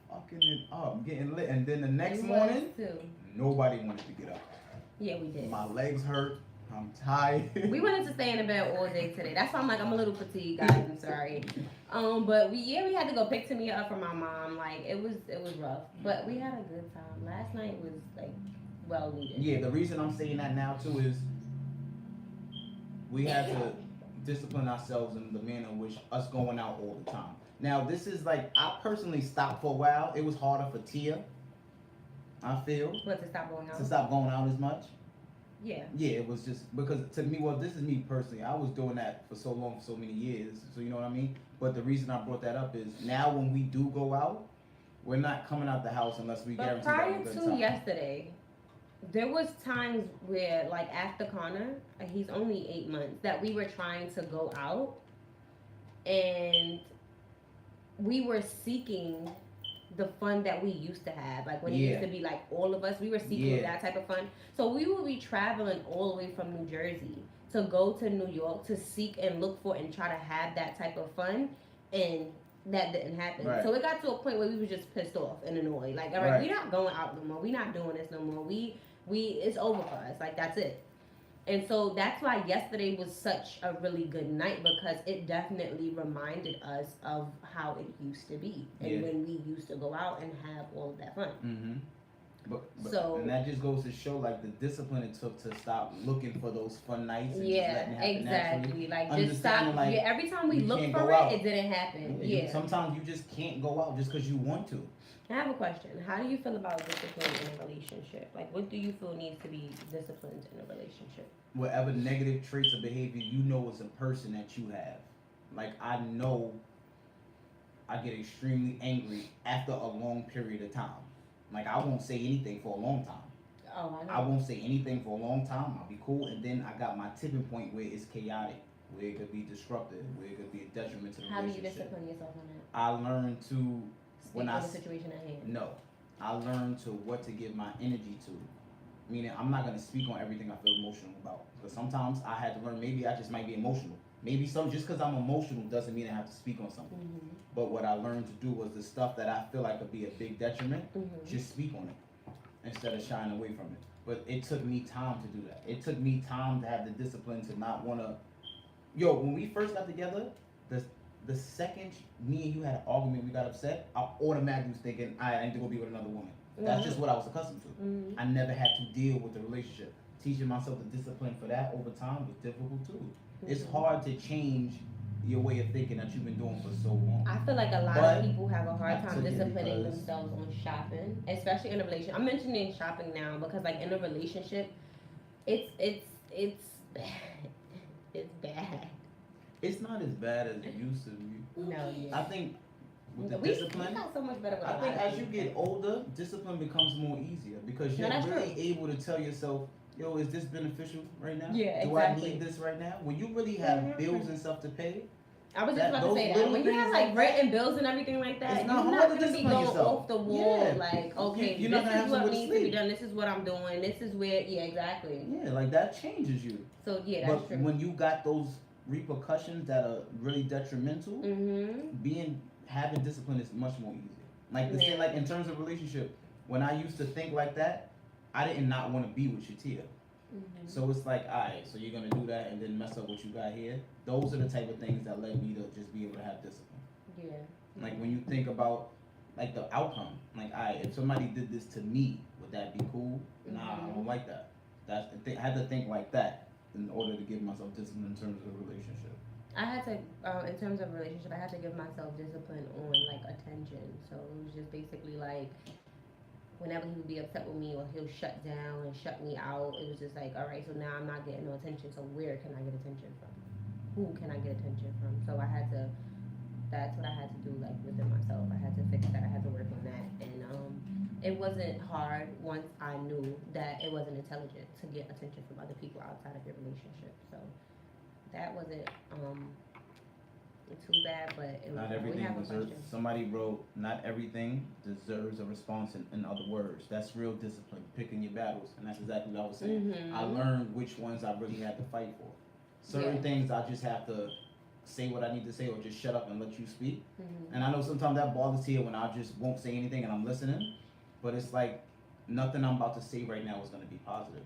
fucking it up, getting lit. And then the next You morning, was too. nobody wanted to get up. Yeah, we did. My legs hurt. I'm tired. We wanted to stay in the bed all day today. That's why I'm like, I'm a little fatigued, guys. I'm sorry. But we had to go pick Tamia up from my mom. Like it was rough, but we had a good time. Last night was like well needed. Yeah, the reason I'm saying that now too is we had to discipline ourselves in the manner in which us going out all the time. Now this is like I personally stopped for a while. It was harder for Tia. I feel But to stop going out. to stop going out as much. Yeah. Yeah, it was just because to me, well, this is me personally. I was doing that for so long, for so many years. So you know what I mean. But the reason I brought that up is now when we do go out, we're not coming out the house unless we But guarantee that prior we're good to time. yesterday, there was times where, like after Connor, he's only 8 months, that we were trying to go out, and we were seeking the fun that we used to have. Like when it used Yeah. to be like all of us, we were seeking Yeah. that type of fun. So we will be traveling all the way from New Jersey to go to New York to seek and look for and try to have that type of fun, and that didn't happen. Right. So it got to a point where we were just pissed off and annoyed. Like, all right, Right. we're not going out no more. We're not doing this no more. We it's over for us. Like that's it. And so that's why yesterday was such a really good night, because it definitely reminded us of how it used to be and Yeah. when we used to go out and have all of that fun. Mm-hmm. But So- and that just goes to show like the discipline it took to stop looking for those fun nights and just Yeah, letting it happen naturally. exactly. Like just Understanding, stop. like, Yeah, every time we you look can't for go it, out. it didn't happen. You- Yeah. sometimes you just can't go out just because you want to. I have a question. How do you feel about discipline in a relationship? Like, what do you feel needs to be disciplined in a relationship? Whatever negative traits or behavior you know as a person that you have. Like I know I get extremely angry after a long period of time. Like I won't say anything for a long time. Oh, I know. I won't say anything for a long time. I'll be cool, and then I got my tipping point where it's chaotic, where it could be disruptive, where it could be a detriment to the How do you relationship. discipline yourself on that? I learned to Speak When on I the s- situation at hand. no. I learned to what to give my energy to. Meaning, I'm not gonna speak on everything I feel emotional about. Because sometimes I had to learn. Maybe I just might be emotional. Maybe just because I'm emotional doesn't mean I have to speak on something. Mm-hmm. But what I learned to do was the stuff that I feel like could be a big detriment, Mm-hmm. just speak on it instead of shying away from it. But it took me time to do that. It took me time to have the discipline to not want to. Yo, when we first got together, the second me and you had an argument, we got upset, I automatically was thinking, I need to go be with another woman. That's just what I was accustomed to. Mm-hmm. I never had to deal with the relationship. Teaching myself the discipline for that over time was difficult too. It's hard to change your way of thinking that you've been doing for so long. I feel like a lot But of people have a hard I time took it disciplining because- themselves on shopping, especially in a relationship. I'm mentioning shopping now because, like, in a relationship, it's bad. It's bad. It's not as bad as it used to be. No, yeah. I think with the we discipline, got so much better with a I lot think of as you things. get older, discipline becomes more easier because No, you're that's really able to tell yourself, yo, is this beneficial right now? Yeah, Do exactly. I need this right now? When you really have Mhm. bills and stuff to pay, I was just that- about to those say that. little When you things have like like rent and bills and everything like that, It's you're not not hard to gonna be discipline going yourself. off the wall. Yeah. Like, okay, You're not this gonna is have what somewhere to needs to be sleep. done. This is what I'm doing. This is where, yeah, exactly. yeah, like that changes you. So yeah, that's But true. when you got those repercussions that are really detrimental, Mm-hmm. having discipline is much more easier. Like the Yeah. same, like in terms of relationship, when I used to think like that, I did not want to be with Shatia. Mm-hmm. So it's like, alright, so you're gonna do that and then mess up what you got here. Those are the type of things that led me to just be able to have discipline. Yeah. Like when you think about like the outcome, like alright, if somebody did this to me, would that be cool? Nah, I don't like that. That's the thing. I had to think like that in order to give myself discipline in terms of a relationship. I had to, in terms of relationship, I had to give myself discipline on like attention. So it was just basically like, whenever he would be upset with me or he'll shut down and shut me out, it was just like, all right, so now I'm not getting no attention. So where can I get attention from? Who can I get attention from? So I had to. That's what I had to do, like within myself. I had to fix that. I had to work on that, and it wasn't hard once I knew that it wasn't intelligent to get attention from other people outside of your relationship. So that wasn't too bad, but it was, Not we everything have a deserves. question. Somebody wrote, "Not everything deserves a response." In other words, that's real discipline, picking your battles, and that's exactly what I was saying. Mhm. I learned which ones I really had to fight for. Certain Yeah. things I just have to say what I need to say, or just shut up and let you speak. Mhm. And I know sometimes that bothers here when I just won't say anything and I'm listening, but it's like nothing I'm about to say right now is going to be positive.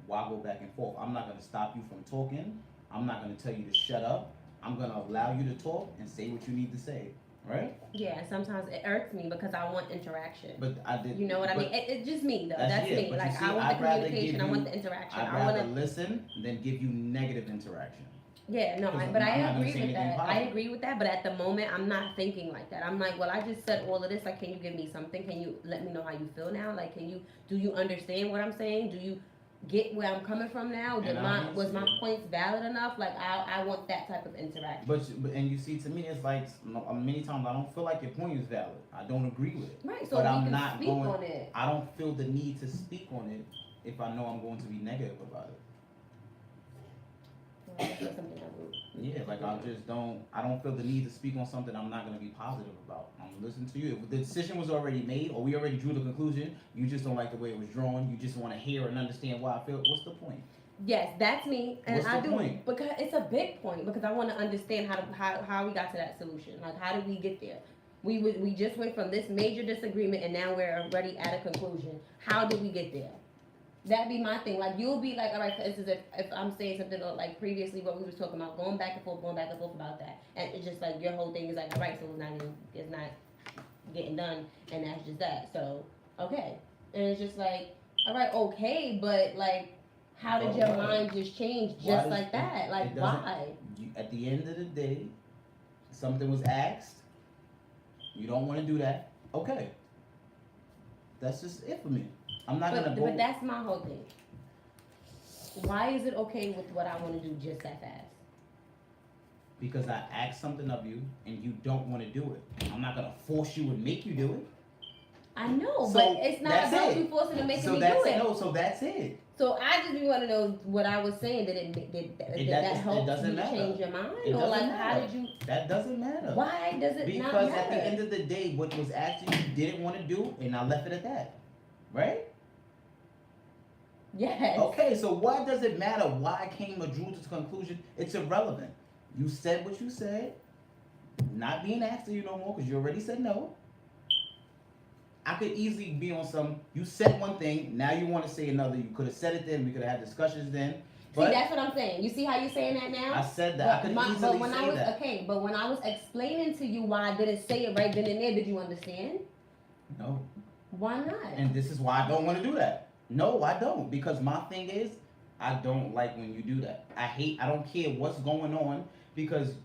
Why go back and forth? I'm not going to stop you from talking. I'm not going to tell you to shut up. I'm going to allow you to talk and say what you need to say, right? Yeah, sometimes it irks me because I want interaction. But I did. You know what I but mean? It's just me though. That's- That's yeah, me. but you Like see, I want I'd the rather communication. give I want you- the interaction. I'd I want rather to. listen than give you negative interaction. Yeah, no, 'Cause but I'm I not gonna agree say with anything that. I positive. agree with that, but at the moment, I'm not thinking like that. I'm like, well, I just said all of this. Like, can you give me something? Can you let me know how you feel now? Like, do you understand what I'm saying? Do you get where I'm coming from now? And Was my obviously- points valid enough? Like, I want that type of interaction. But and you see, to me, it's like many times I don't feel like your point is valid. I don't agree with it. Right, so But we I'm can not speak going- on it. I don't feel the need to speak on it if I know I'm going to be negative about it. Well, that's something that would. Yeah, like I don't feel the need to speak on something I'm not gonna be positive about. I'm listening to you. If the decision was already made, or we already drew the conclusion, you just don't like the way it was drawn. You just want to hear and understand why I feel. What's the point? Yes, that's me, and What's I the do point? because it's a big point because I want to understand how we got to that solution. Like, how did we get there? We just went from this major disagreement, and now we're already at a conclusion. How did we get there? That'd be my thing. Like, you'll be like, all right, for instance, if I'm saying something like previously what we was talking about, going back and forth about that, and it's just like your whole thing is like, all right, so it's not getting done, and that's just that. So okay, and it's just like, all right, okay, but like, how did But your why? mind just change Why just does like that? it Like, doesn't- why? At the end of the day, something was asked. You don't want to do that. Okay. That's just it for me. I'm not gonna go. But that's my whole thing. Why is it okay with what I want to do just that fast? Because I asked something of you and you don't want to do it. I'm not gonna force you and make you do it. I know, So, but it's not that's about it. you forcing and making So me that's do it. it. No, so that's it. So I just want to know what I was saying. Did that help doesn't you matter. change your mind, It or like doesn't how matter. did you? That doesn't matter. Why does it not Because matter? at the end of the day, what was asked of you didn't want to do, and I left it at that. Right? Yes. Okay, so why does it matter why I came or drew to the conclusion? It's irrelevant. You said what you said. Not being asked of you no more because you already said no. I could easily be on some, you said one thing, now you want to say another. You could have said it then, we could have had discussions then. See, But that's what I'm saying. You see how you're saying that now? I said that. I could but easily when say I was that. okay, but when I was explaining to you why I didn't say it right then and there, did you understand? No. Why not? And this is why I don't want to do that. No, I don't. Because my thing is, I don't like when you do that. I don't care what's going on because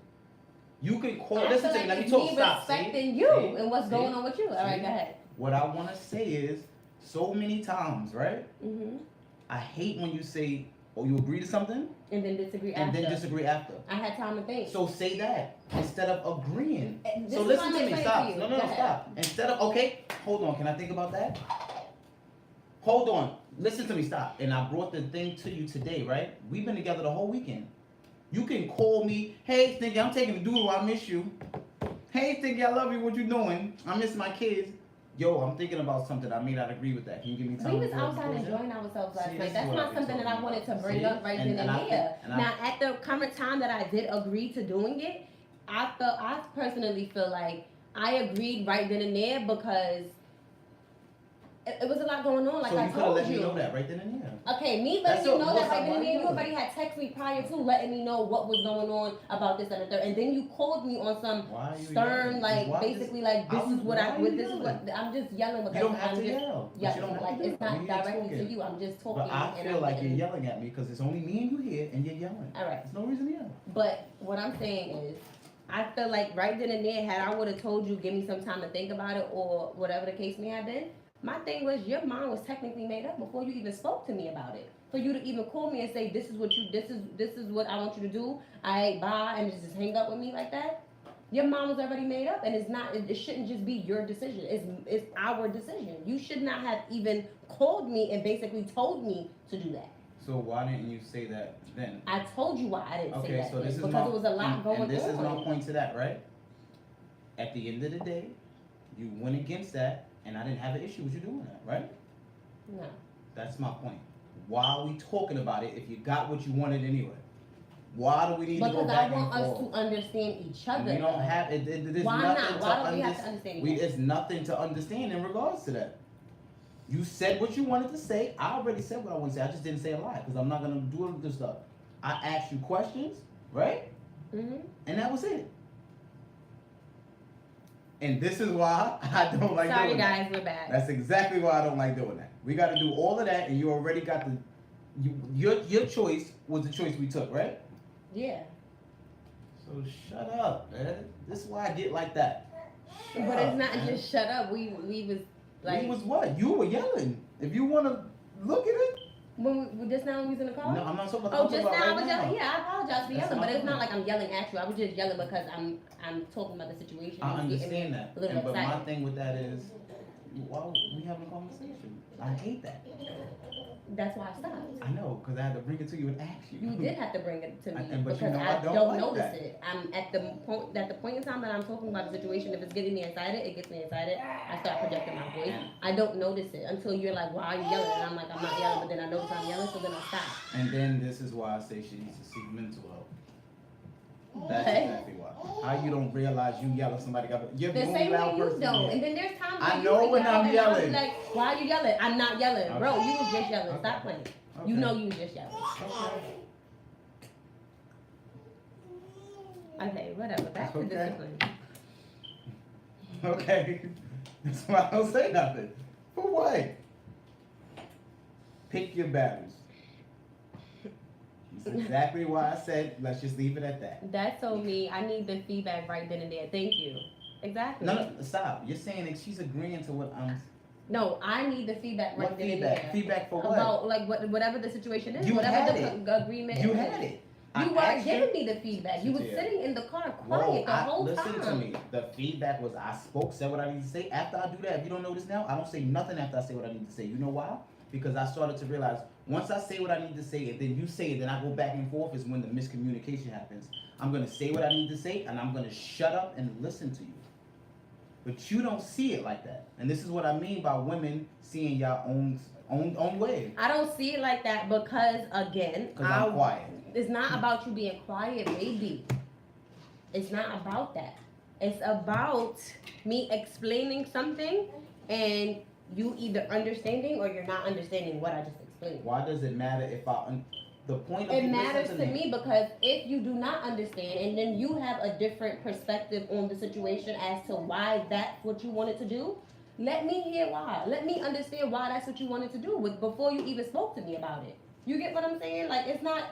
you can call, I listen feel to like me, let me it's talk, me stop. See? respecting you See? and what's See? going on with you. All right, See? go ahead. What I want to say is, so many times, right? Mhm. I hate when you say, oh, you agree to something And then disagree and after. then disagree after. I had time to think. So say that instead of agreeing. And this So is listen what to I'm me, explaining stop. to you. No, Go ahead. stop. Instead of, okay, hold on, can I think about that? Hold on, listen to me, stop. And I brought the thing to you today, right? We've been together the whole weekend. You can call me, hey, Stinky, I'm taking the doodle, I miss you. Hey, Stinky, I love you, what you doing? I miss my kids. Yo, I'm thinking about something, I may not agree with that. Can you give me time? We was for outside disclosure? enjoying ourselves last See, night. this is That's what not I've been something that I talking wanted to about. bring See? up right then and I there. think- and I- Now, at the current time that I did agree to doing it, I personally feel like I agreed right then and there because it was a lot going on. Like so I you could have told let you. me know that right then and there. Okay, me That's letting you all- know what's that right up, then and why there, you you doing? already had texted me prior to letting me know what was going on about this and the third, and then you called me on some Why are you stern, yelling? like Why basically like this is what why I are you this is what yelling? I'm just yelling because You don't have I'm to just yell. But you yelling. don't have Like to do it's it. not When you're directly to talking. you. I'm just talking. But I and feel I'm like you're getting- yelling at me because it's only me and you here and you're yelling. All right. There's no reason to yell. But what I'm saying is, I feel like right then and there, had I would have told you, give me some time to think about it, or whatever the case may have been. My thing was, your mind was technically made up before you even spoke to me about it. For you to even call me and say, this is what I want you to do. I bye and just hang up with me like that. Your mind was already made up, and it's not. It shouldn't just be your decision. It's our decision. You should not have even called me and basically told me to do that. So why didn't you say that then? I told you why I didn't say Okay, that so then, this is because my, it was a lot and, going and this on. is my point to that, right? At the end of the day, you went against that, and I didn't have an issue with you doing that, right? No. That's my point. Why are we talking about it if you got what you wanted anyway? Why do we need to go Because I back and want us forth? to understand each other. We don't have it. There's Why nothing not? to Why don't we have to understand. understand each other? There's nothing to understand in regards to that. You said what you wanted to say. I already said what I wanted to say. I just didn't say a lie because I'm not gonna do all this stuff. I asked you questions, right? Mm-hmm. And that was it. And this is why I don't like Sorry, doing guys, we're back. that. That's exactly why I don't like doing that. We got to do all of that, and you already got the. Your choice was the choice we took, right? Yeah. So shut up, man. This is why I get like that. Shut But up, it's not man. just shut up. We was like We was what? You were yelling. If you want to look at it. when we just now when we was in the car. No, I'm not talking about. Oh, I'm just talking now I about was right yelling. now. Yeah, I apologize for That's yelling, my but it's not point. like I'm yelling at you. I was just yelling because I'm talking about the situation. I It's getting me understand that. a little And, but my excited. thing with that is, why we having a conversation? I hate that. That's why I stopped. I know, because I had to bring it to you and ask you. You did have to bring it to me But because you know, I I don't like notice that. it. I'm at the point in time that I'm talking about the situation. If it's getting me excited, it gets me excited. I start projecting my voice. I don't notice it until you're like, "Why are you yelling?" And I'm like, "I'm not yelling," but then I notice I'm yelling, so then I stop. And then this is why I say she needs to seek mental help. That's Okay. exactly why. How you don't realize you yell if somebody got you're The the only same way loud you person don't. here. And then there's times I when know you when yell I'm and I'll be yelling. like, "Why are you yelling?" I'm not yelling, Okay. bro. You was just yelling. Okay. Stop playing. Okay. You know you was just yelling. Okay, whatever. Back to Okay. discipline. Okay. That's why I don't say nothing. For what? Pick your battles. That's exactly why I said let's just leave it at that. That's so me. I need the feedback right then and there. Thank you. Exactly. No, stop. You're saying that she's agreeing to what I'm. No, I need the feedback right What then and feedback? there. Feedback for what? About like whatever the situation is, You whatever had the agreement You is. had it. You I weren't asked you- giving me the feedback. You was Yeah. sitting in the car Whoa, quiet the whole listen time. to me. The feedback was I spoke, said what I need to say. After I do that, if you don't notice now, I don't say nothing after I say what I need to say. You know why? Because I started to realize once I say what I need to say and then you say it, then I go back and forth is when the miscommunication happens. I'm gonna say what I need to say and I'm gonna shut up and listen to you. But you don't see it like that. And this is what I mean by women seeing your own way. I don't see it like that because again, Because I'm quiet. it's not about you being quiet, baby. It's not about that. It's about me explaining something and you either understanding or you're not understanding what I just explained. Why does it matter if the point of It you matters listening to me because if you do not understand and then you have a different perspective on the situation as to why that's what you wanted to do, let me hear why. Let me understand why that's what you wanted to do before you even spoke to me about it. You get what I'm saying? Like it's not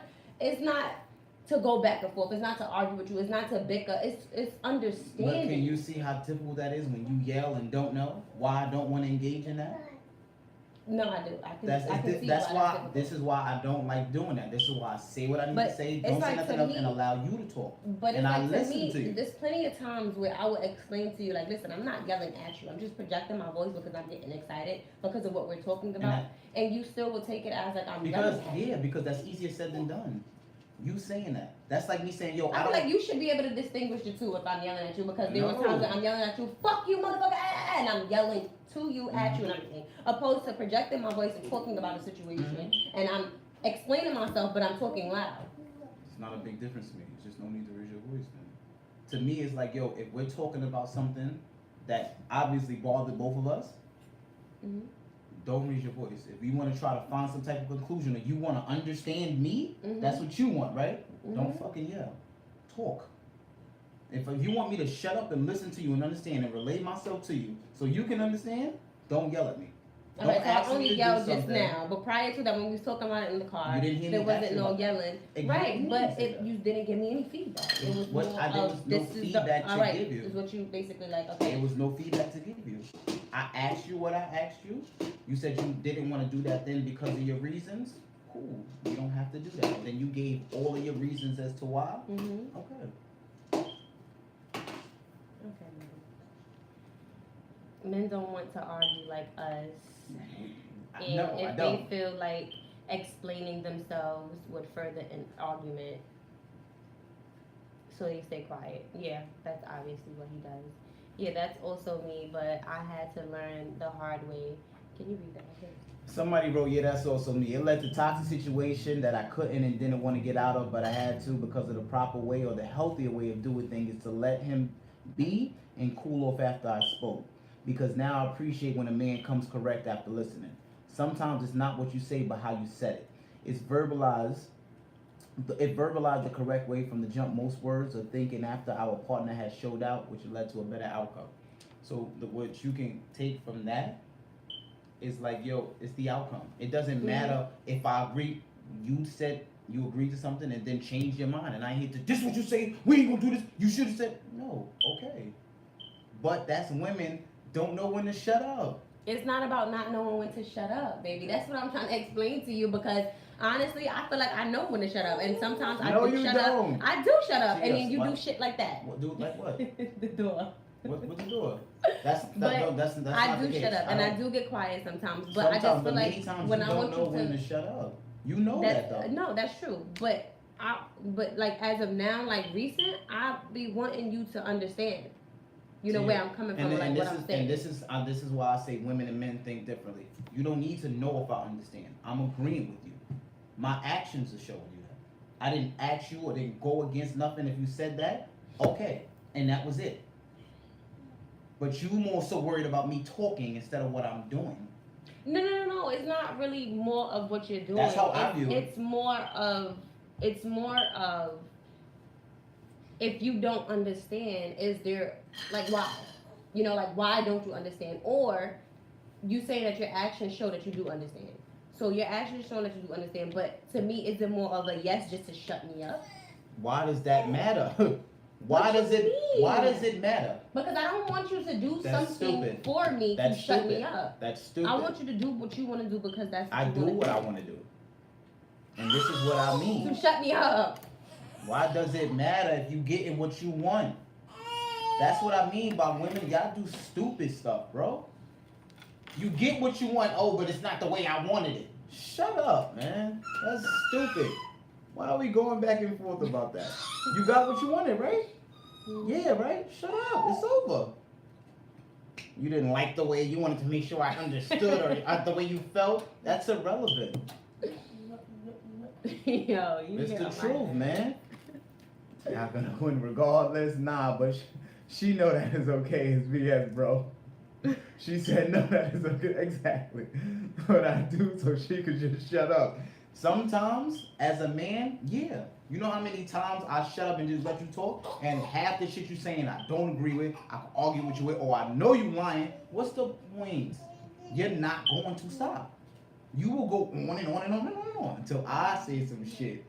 to go back and forth. It's not to argue with you. It's not to bicker. It's understanding. But can you see how difficult that is when you yell and don't know why I don't want to engage in that? No, I do. I can see That's why why. difficult. This is why I don't like doing that. This is why I say what I need But to say. it's Don't say like nothing to else and me- allow you to talk. But And it's I like listen to me, to you. there's plenty of times where I would explain to you, like, listen, I'm not yelling at you. I'm just projecting my voice because I'm getting excited because of what we're talking about. And you still will take it as like I'm Because yelling at you. because that's easier said than done. You saying that. That's like me saying, yo, I I feel don't. like you should be able to distinguish the two if I'm yelling at you because there were No. times that I'm yelling at you, fuck you, motherfucker, and I'm yelling to you, at you, and everything. Opposed to projecting my voice and talking about a situation, and I'm explaining myself, but I'm talking loud. It's not a big difference to me. It's just no need to raise your voice. Then. To me, it's like, yo, if we're talking about something that obviously bothered both of us, Mhm. don't raise your voice. If you want to try to find some type of conclusion or you want to understand me, Mhm. that's what you want, right? Mhm. Don't fucking yell. Talk. If you want me to shut up and listen to you and understand and relay myself to you so you can understand, don't yell at me. Don't Alright, so I ask me only to do yelled just something. now, but prior to that, when we was talking about it in the car, You didn't hear me there wasn't asking no about that. yelling. Exactly. Right, You but didn't say if that. you didn't give me any feedback, it was What more I- there of was no this is feedback the to alright. give you. Is what you basically like. Okay, There was no feedback to give you. I asked you what I asked you. You said you didn't want to do that then because of your reasons. Cool. You don't have to do that. And then you gave all of your reasons as to why. Mm-hmm. Okay. Okay, men don't want to argue like us, and No, I if don't. they feel like explaining themselves would further an argument, so they stay quiet. Yeah, that's obviously what he does. Yeah, that's also me, but I had to learn the hard way. Can you read that? Okay. Somebody wrote, yeah, that's also me. It led to toxic situation that I couldn't and didn't want to get out of, but I had to because of the proper way or the healthier way of doing things is to let him be and cool off after I spoke. Because now I appreciate when a man comes correct after listening. Sometimes it's not what you say, but how you said it. It verbalized the correct way from the jump. Most words are thinking after our partner has showed out, which led to a better outcome. So what you can take from that is like, yo, it's the outcome. It doesn't matter if I agree. You said you agreed to something and then changed your mind, and I hate to. This is what you say. We ain't gonna do this. You should have said no. Okay, but that's women don't know when to shut up. It's not about not knowing when to shut up, baby. That's what I'm trying to explain to you because honestly, I feel like I know when to shut up, and sometimes I No, do you shut don't. up. I do shut up, and Yes, then you what? do shit like that. What, do like what? The door. What you doing? That's But that's I not the do case. shut up, and I don't- do get quiet sometimes. But I just sometimes, feel but many like times when you I don't want know you when to, to shut up. You know that though. no, that's true. But like as of now, like recent, I be wanting you to understand. You know See, where I'm coming from, like what I'm saying. and this is why I say women and men think differently. You don't need to know if I understand. I'm agreeing with you. My actions are showing you that. I didn't ask you or didn't go against nothing. If you said that, okay, and that was it. But you more so worried about me talking instead of what I'm doing. No. It's not really more of what you're doing. That's how I view it. It's more of if you don't understand, is there like why? You know, like why don't you understand? Or you say that your actions show that you do understand. So your actions show that you do understand, but to me, is it more of a yes just to shut me up? Why does that matter? What you mean? Why does it matter? Because I don't want you to do That's something stupid. for me That's to shut me stupid. up. That's stupid. I want you to do what you want to do because that's what I you do wanna what I want to do. And this is what I mean. So shut me up. Why does it matter if you getting what you want? That's what I mean by women. Y'all do stupid stuff, bro. You get what you want, oh, but it's not the way I wanted it. Shut up, man. That's stupid. Why are we going back and forth about that? You got what you wanted, right? Yeah, right? Shut up. It's over. You didn't like the way you wanted to make sure I understood or the way you felt. That's irrelevant. Yo, you It's get the on my truth, nerves. man. Y'all gonna win regardless? Nah, but she know that is okay. It's BS, bro. She said no, that is okay. Exactly what I do, so she could just shut up. Sometimes, as a man, yeah. You know how many times I shut up and just let you talk, and half the shit you saying I don't agree with, I can argue with you with, or I know you lying. What's the point? You're not going to stop. You will go on and on and on and on and on until I say some shit.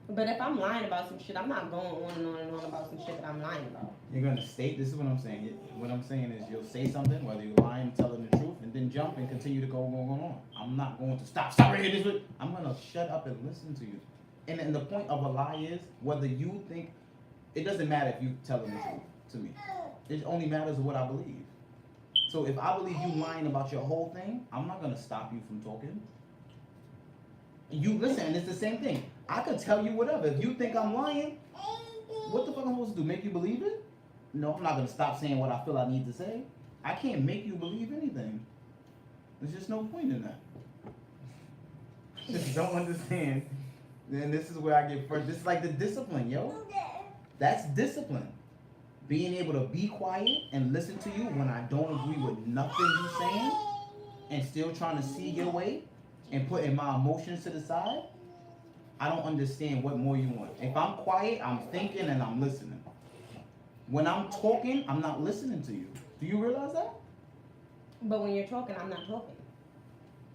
But if I'm lying about some shit, I'm not going on and on and on about some shit that I'm lying about. You're gonna state, this is what I'm saying. What I'm saying is you'll say something, whether you're lying, telling the truth, and then jump and continue to go on. I'm not going to stop right here. I'm gonna shut up and listen to you. And the point of a lie is whether you think, it doesn't matter if you telling the truth to me. It only matters what I believe. So if I believe you lying about your whole thing, I'm not gonna stop you from talking. You listen, and it's the same thing. I could tell you whatever. If you think I'm lying, what the fuck am I supposed to do? Make you believe it? No, I'm not gonna stop saying what I feel I need to say. I can't make you believe anything. There's just no point in that. Just don't understand. And this is where I get first. This is like the discipline, yo. That's discipline. Being able to be quiet and listen to you when I don't agree with nothing you're saying, and still trying to see your way and putting my emotions to the side. I don't understand what more you want. If I'm quiet, I'm thinking and I'm listening. When I'm talking, I'm not listening to you. Do you realize that? But when you're talking, I'm not talking.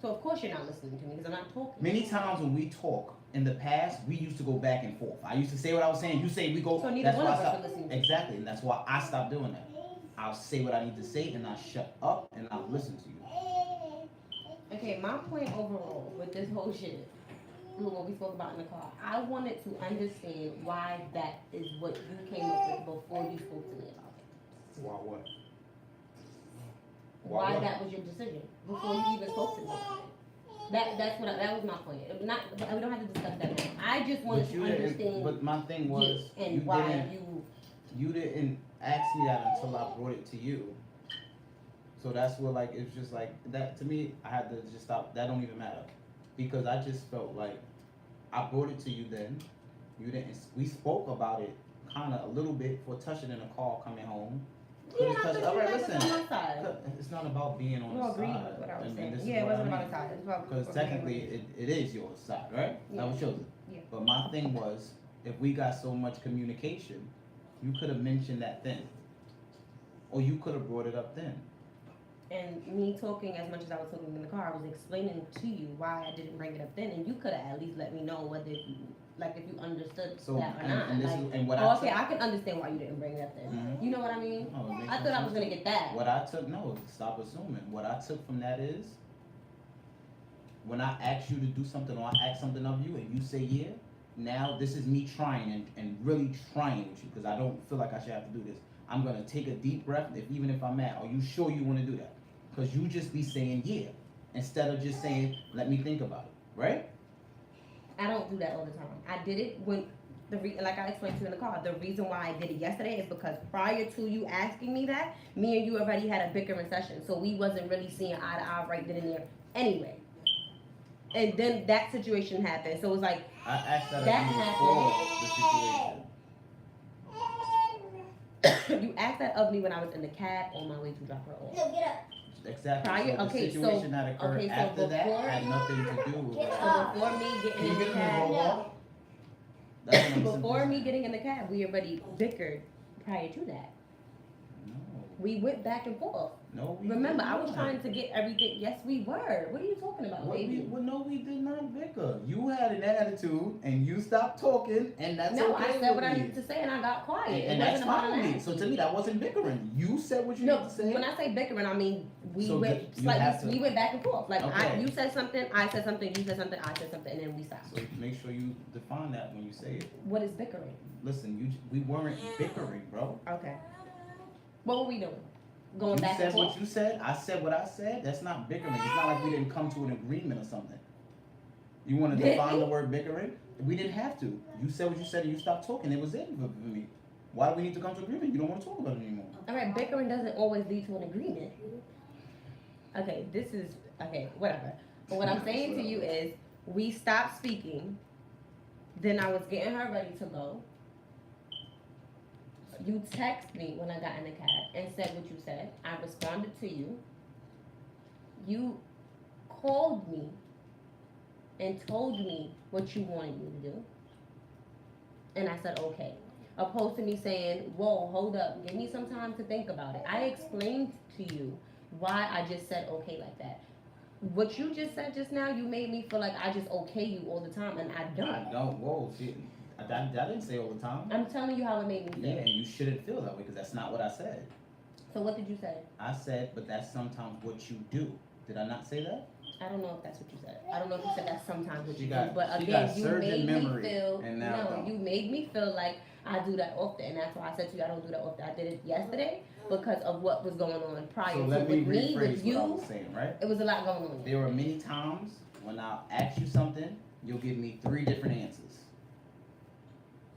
So of course you're not listening to me because I'm not talking. Many times when we talk in the past, we used to go back and forth. I used to say what I was saying. You say we go. So neither that's one why of I us stopped. are listening. Exactly, and that's why I stopped doing that. I'll say what I need to say and I'll shut up and I'll listen to you. Okay, my point overall with this whole shit, what we spoke about in the car, I wanted to understand why that is what you came up with before you spoke to me about it. Why what? Why that was your decision before you even spoke to me about it. That was my point. Not, we don't have to discuss that now. I just wanted to understand. But my thing was, and you why didn't, you didn't ask me that until I brought it to you. So that's what, like, it's just like that to me. I had to just stop. That don't even matter, because I just felt like I brought it to you. Then you didn't. We spoke about it kind of a little bit for touching in the car coming home. Yeah, All right, listen. On my side. It's not about being on the Agreed side. with what I was and saying. this is Yeah, it what I wasn't about mean. a side. It's about Because technically, it is your side, right? Yeah. That was chosen. Yeah. But my thing was, if we got so much communication, you could have mentioned that then, or you could have brought it up then. And me talking as much as I was talking in the car, I was explaining to you why I didn't bring it up then, and you could have at least let me know whether if you understood So that or and, not. and this Like, is and what oh, I okay, took, I can understand why you didn't bring it up then. Mhm. You know what I mean? No, it makes I no thought I was sense. gonna get that. What I took, no, stop assuming. What I took from that is, when I ask you to do something or I ask something of you and you say yeah, now this is me trying and really trying with you, because I don't feel like I should have to do this. I'm gonna take a deep breath. Even if I'm mad, are you sure you want to do that? Because you just be saying yeah instead of just saying let me think about it, right? I don't do that all the time. I did it when like I explained to you in the car. The reason why I did it yesterday is because prior to you asking me that, me and you already had a bickering session, so we wasn't really seeing eye to eye right then and there anyway. And then that situation happened, so it was like I asked that that of you happened. before the situation. You asked that of me when I was in the cab on my way to drop her off. No, get up. Exactly. Prior, so the okay, situation that occurred okay, so after that before- had nothing to do with Get that. So up. before me getting Can you in the get in the cab, robot? That's what I'm before simply me saying. getting in the cab, we already bickered prior to that. No, We went back and forth. no, we Remember, did I was not. trying to get everything. Yes, we were. What are you talking about, baby? No, we did not bicker. You had an attitude and you stopped talking, and that's No, okay I said with what I me. needed to say and I got quiet. And It that's wasn't about fine with an me. So attitude. to me, that wasn't bickering. You said what you No, needed to say. when I say bickering, I mean we So went you have to- we went back and forth. Like Okay. you said something, I said something, you said something, I said something, and then we stopped. So make sure you define that when you say it. What is bickering? Listen, we weren't bickering, bro. Okay. What were we doing? Going You back said and forth? what you said. I said what I said. That's not bickering. It's not like we didn't come to an agreement or something. You want to Did define we? the word bickering? We didn't have to. You said what you said and you stopped talking. It was it for me. Why do we need to come to agreement? You don't want to talk about it anymore. All right, bickering doesn't always lead to an agreement. Okay, whatever. But what I'm saying to you is, we stopped speaking. Then I was getting her ready to go. You text me when I got in the cab and said what you said. I responded to you. You called me and told me what you wanted me to do. And I said, okay. Opposed to me saying, whoa, hold up, give me some time to think about it. I explained to you why I just said okay like that. What you just said just now, you made me feel like I just okay you all the time, and I don't. I don't. Whoa, see, I didn't say all the time. I'm telling you how it made me Yeah, feel. and you shouldn't feel that way because that's not what I said. So what did you say? I said, but that's sometimes what you do. Did I not say that? I don't know if that's what you said. I don't know if you said that's sometimes what She you got- do. But she again, got you surgeon made memory, me feel and now don't. you made me feel like I do that often, and that's why I said to you I don't do that often. I did it yesterday because of what was going on prior So to let me with me, rephrase with what I you. was saying, right? It was a lot going on. There were many times when I'll ask you something, you'll give me 3 different answers.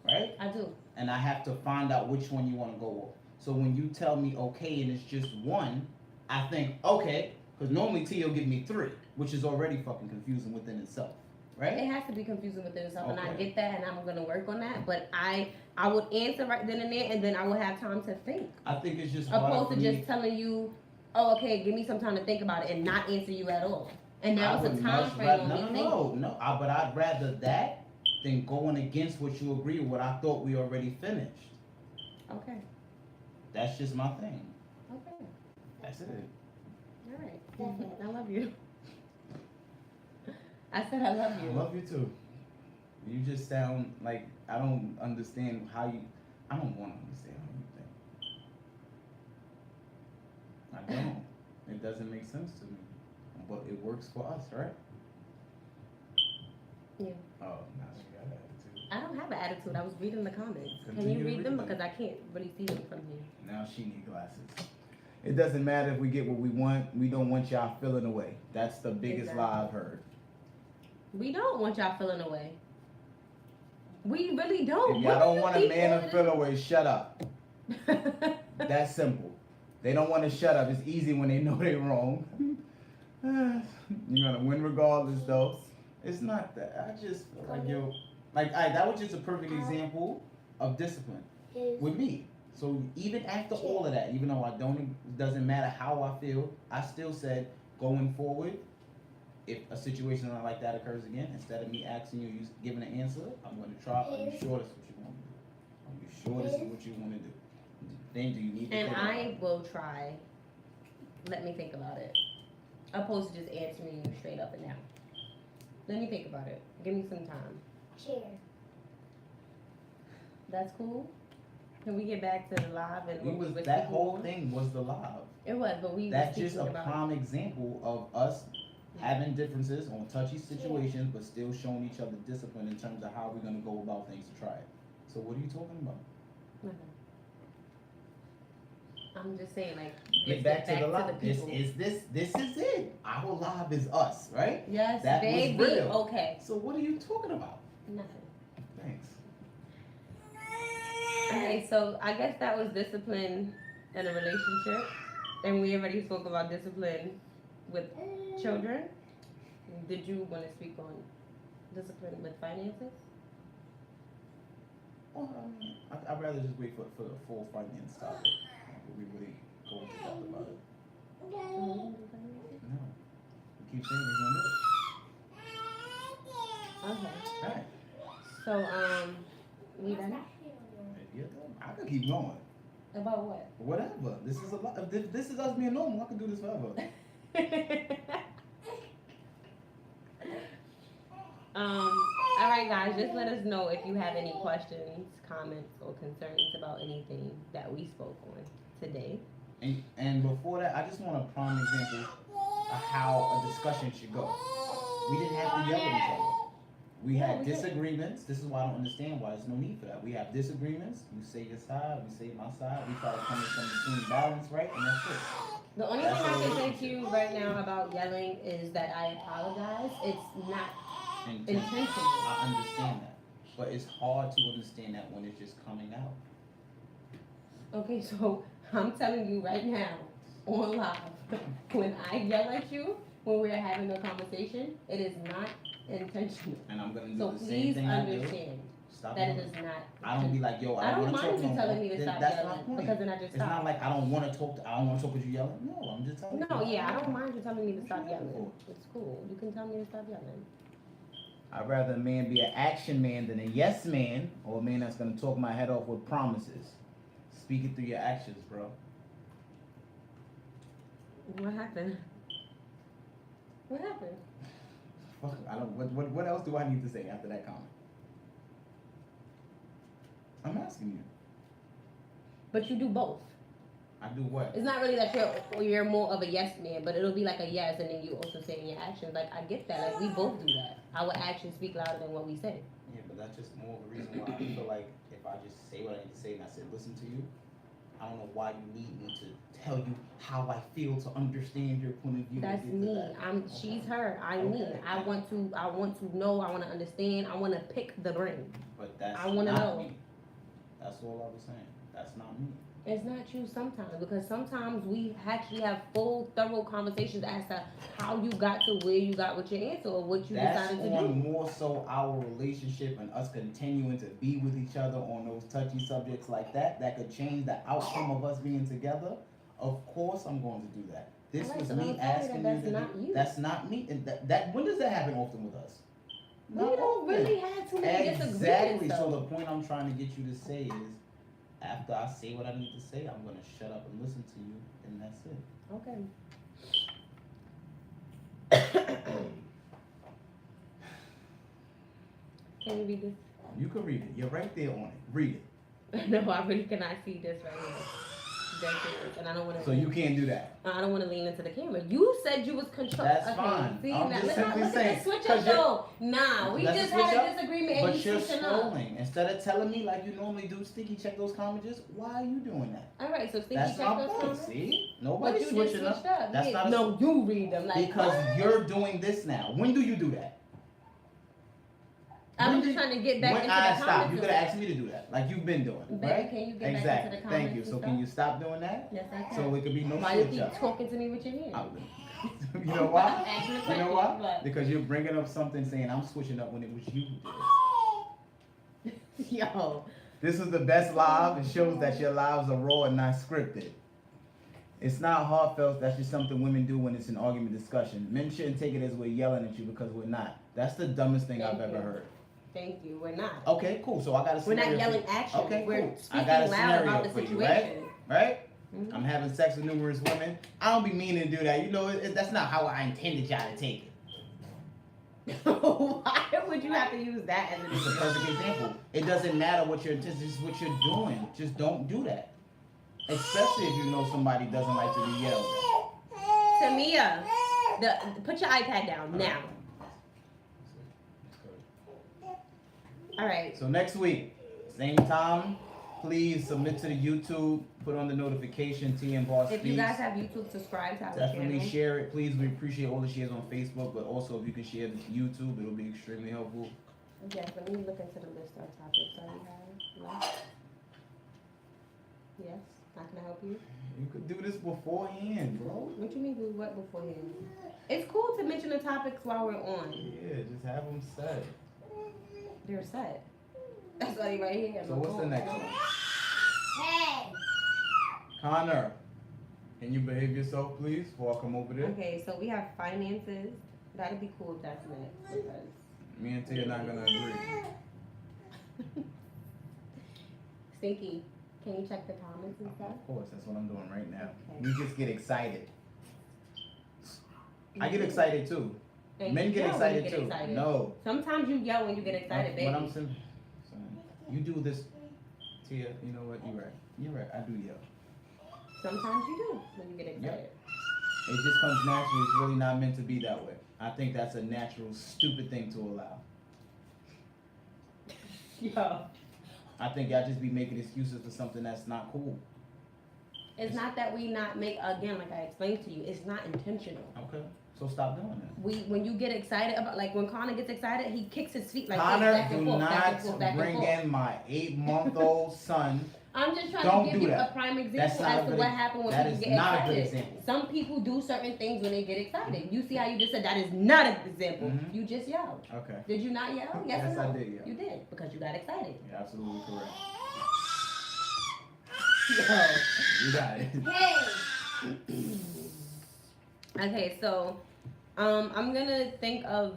Right? I do. And I have to find out which one you want to go with. So when you tell me okay and it's just one, I think okay, because normally T will give me 3, which is already fucking confusing within itself. Right? It has to be confusing within itself, and I Okay. get that, and I'm gonna work on that. But I would answer right then and there, and then I would have time to think, I think it's just hard opposed for to me. just telling you, "Oh, okay, give me some time to think about it," and not answer you at all. And I that was would a time much frame rather- on me thinking. No. But I'd rather that than going against what you agree with, what I thought we already finished. Okay, That's just my thing. okay, That's it. all right. I love you. I said I love I you. love you too. You just sound like I don't understand how you. I don't want to understand how you think. I don't. It doesn't make sense to me. But it works for us, right? Yeah. Oh, now she got attitude. I don't have an attitude. I was reading the comments. Can Continue you to read read them them. because I can't really see them from here. Now she need glasses. It doesn't matter if we get what we want. We don't want y'all feeling away. That's the biggest lie I've heard. We don't want y'all feeling away. We really don't. If What y'all don't do you want a think man all to of feel away, shut up. That's simple. They don't want to shut up. It's easy when they know they're wrong. You're gonna win regardless, though. It's not that. I just feel like that was just a perfect example of discipline with me. So even after all of that, even though it doesn't matter how I feel, I still said going forward, if a situation like that occurs again, instead of me asking you giving an answer, I'm going to try. Are you sure this is what you want to do? Are you sure this is what you want to do? Then do you need to? And think I about it? will try. Let me think about it. Opposed to just answering you straight up and down. Let me think about it. Give me some time. Chair. That's cool. Can we get back to the live and what we were That speaking whole on? thing was the live. It was, but we That's were just a speaking about. prime example of us having differences on touchy situations, but still showing each other discipline in terms of how we're gonna go about things to try it. So what are you talking about? Okay. I'm just saying, like, Get let's back to the live. This people. is it. Our live is us, right? Yes, That was baby. real. Okay. So what are you talking about? Nothing. Thanks. Okay, so I guess that was discipline in a relationship, and we already spoke about discipline with children. Did you want to speak on discipline with finances? Well, I'd rather just wait for the full finance topic. But we really go into depth about it. No. We keep saying we're gonna do Okay. it. Alright. So we done? Yeah, I could keep going. About what? Whatever. This is a lot. If this is us being normal, I could do this forever. All right, guys, just let us know if you have any questions, comments, or concerns about anything that we spoke on today. And before that, I just want a prime example of how a discussion should go. We didn't have to yell at each other. We had disagreements. This is why I don't understand why there's no need for that. We have disagreements. You say your side, we say my side. We try to come to some between balance, right? And that's it. The only thing I can say to you right now about yelling is that I apologize. It's not intentional. I understand that. But it's hard to understand that when it's just coming out. Okay, so I'm telling you right now, on live, when I yell at you, when we're having a conversation, it is not intentional. And I'm gonna do So the same please thing I do. understand Stop that doing it is not. I don't be like, yo, I don't wanna mind talk you no more. telling me to Then stop that's my yelling point. because then I just It's stop. not like I don't want to talk. I don't want to talk because you yelling. No, I'm just telling you. No, yeah, I don't mind you telling me to stop What you yelling. yelling It's cool. You can tell me to stop yelling. I'd rather a man be an action man than a yes man, or a man that's gonna talk my head off with promises. Speak it through your actions, bro. What happened? What happened? Fuck, I don't. What else do I need to say after that comment? I'm asking you. But you do both. I do what? It's not really that you're more of a yes man, but it'll be like a yes, and then you also say in your actions. Like I get that. Like we both do that. Our actions speak louder than what we say. Yeah, but that's just more of a reason why I feel like if I just say what I need to say and I said listen to you, I don't know why you need me to tell you how I feel to understand your point of view. That's me. She's her. I'm me. I want to know. I want to understand. I want to pick the brain. But that's I wanna not know. me. That's all I was saying. That's not me. It's not you sometimes, because sometimes we actually have full, thorough conversations as to how you got to where you got with your answer or what you That's decided to on do. more so our relationship and us continuing to be with each other on those touchy subjects like that could change the outcome of us being together. Of course I'm going to do that. This Alright, was so me I'm sorry asking that you that's to not do. you. That's not me. And that when does that happen often with us? We don't really have too many Exactly. disagreements. So though. the point I'm trying to get you to say is, after I say what I need to say, I'm gonna shut up and listen to you, and that's it. Okay. Can you read this? You can read it. You're right there on it. Read it. No, I really cannot see this right here. That's it. And I don't want to. So you can't do that. I don't want to lean into the camera. You said you was control. That's fine. See, I'm now, just look simply at saying, the switch 'cause up you're- though. Nah, we That's just a switch had up, a disagreement and But you you're switching up. scrolling. Instead of telling me like you normally do, Sticky, check those comments. Why are you doing that? All right, so Stinky, That's check my those point. comments. See? But Nobody's you just switching switched up. up. That's Yeah. not a No, you read them. Like, Because what? you're doing this now. When do you do that? I'm When just did- trying to get back when into I the stop, comments. you could have asked me to do that, like you've been doing, Baby, right? can you get Exactly. back into the comments? Thank you. and So stuff? can you stop doing that? Yes, I can. So it could be no Why you switch keep up. talking to me with your hand? You know why? Ask me a You know question, why? what? Because you're bringing up something saying I'm switching up when it was you who did it. Yo. This is the best live. It shows that your lives are raw and not scripted. It's not heartfelt. That's just something women do when it's an argument discussion. Men shouldn't take it as we're yelling at you because we're not. That's the dumbest thing I've ever heard. Thank you. We're not. Okay, cool. So I got a We're scenario. not yelling for you. at you. Okay, We're cool. I speaking got a loud scenario about the for you, situation. right? Mhm. I'm having sex with numerous women. I don't be meaning to do that. You know, that's not how I intended y'all to take it. Why would you have to use that as an It's a perfect example. It doesn't matter what your intention is, what you're doing. Just don't do that. Especially if you know somebody doesn't like to be yelled at. Tamia, put your iPad down now. All right. So next week, same time, Please submit to the YouTube. Put on the notification. TN Boss If you Speaks. guys have YouTube, subscribe to our Definitely channel. share it, please. We appreciate all the shares on Facebook, but also if you can share it to YouTube, it'll be extremely helpful. Yes, let me look into the list of topics that we have left. Yes, how can I help you? You could do this beforehand, bro. What you mean do what beforehand? It's cool to mention the topics while we're on. Yeah, just have them set. They're set. That's why you right here. So what's the next one? Hey. Connor, can you behave yourself, please, before I come over there? Okay, so we have finances. That'd be cool if that's next because Me and Tia not gonna agree. Stinky, can you check the comments and stuff? Of course, that's what I'm doing right now. Okay. We just get excited. I get excited too. And Men you get yell when you excited get too. excited. No. Sometimes you yell when you get excited, baby. What I'm saying, son, you do this, Tia. You know what? You're right. You're right. I do yell. Sometimes you do when you get excited. It just comes naturally. It's really not meant to be that way. I think that's a natural, stupid thing to allow. Yo. I think y'all just be making excuses for something that's not cool. It's not that we not make, again, like I explained to you, it's not intentional. Okay, so stop doing that. When you get excited about, like when Connor gets excited, he kicks his feet like Connor, this, back do and forth, back and not forth, back and bring forth. in my 8-month-old son. I'm just trying Don't to give do you that. a prime That's example not a as to good what ex- happened when that people is get not a excited. good example. Some people do certain things when they get excited. You see how you just said that is not an example. Mhm. You just yelled. Okay. Did you not yell? Yes, Yes, or no? I did yell. You did because you got excited. You're absolutely correct. Yo. You got it. Hey. Okay, so I'm gonna think of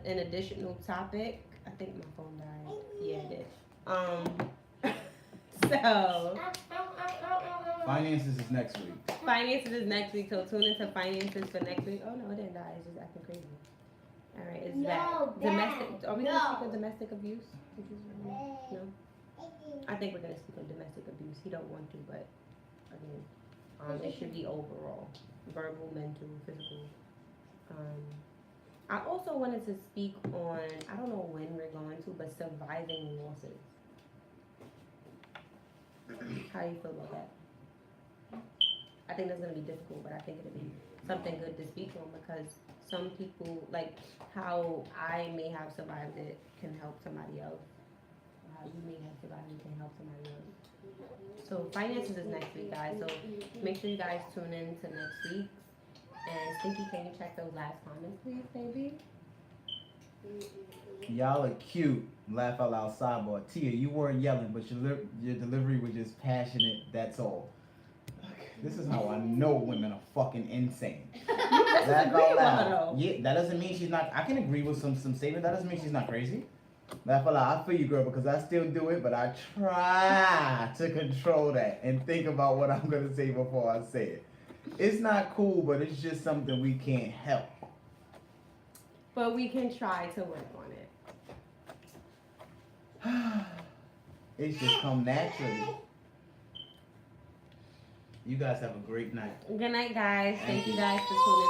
an additional topic. I think my phone died. Yeah, it did. So Finances is next week. finances is next week. So tune into finances for next week. Oh no, it didn't die. It's just acting crazy. All right, it's No, back. Dad, Domestic. Are we gonna no. speak of domestic abuse? No. I think we're gonna speak of domestic abuse. He don't want to, but again, it should be overall, verbal, mental, physical. I also wanted to speak on, I don't know when we're going to, but surviving losses. How do you feel about that? I think that's gonna be difficult, but I think it'll be something good to speak on because some people, like how I may have survived it, can help somebody else. How you may have survived it can help somebody else. So finances is next week, guys. So make sure you guys tune in to next week. And Stinky, can you check those last comments, please, baby? Y'all are cute. Laugh out loud sidebar. Tia, you weren't yelling, but your delivery was just passionate. That's all. This is how I know women are fucking insane. You just Laugh agree out with her, loud. though. Yeah, that doesn't mean she's not. I can agree with some statement. That doesn't mean she's not crazy. Laugh out loud. I feel you, girl, because I still do it, but I try to control that and think about what I'm gonna say before I say it. It's not cool, but it's just something we can't help. But we can try to work on it. It's just come naturally. You guys have a great night. Good night, guys. Thank Thank you you. guys for tuning in.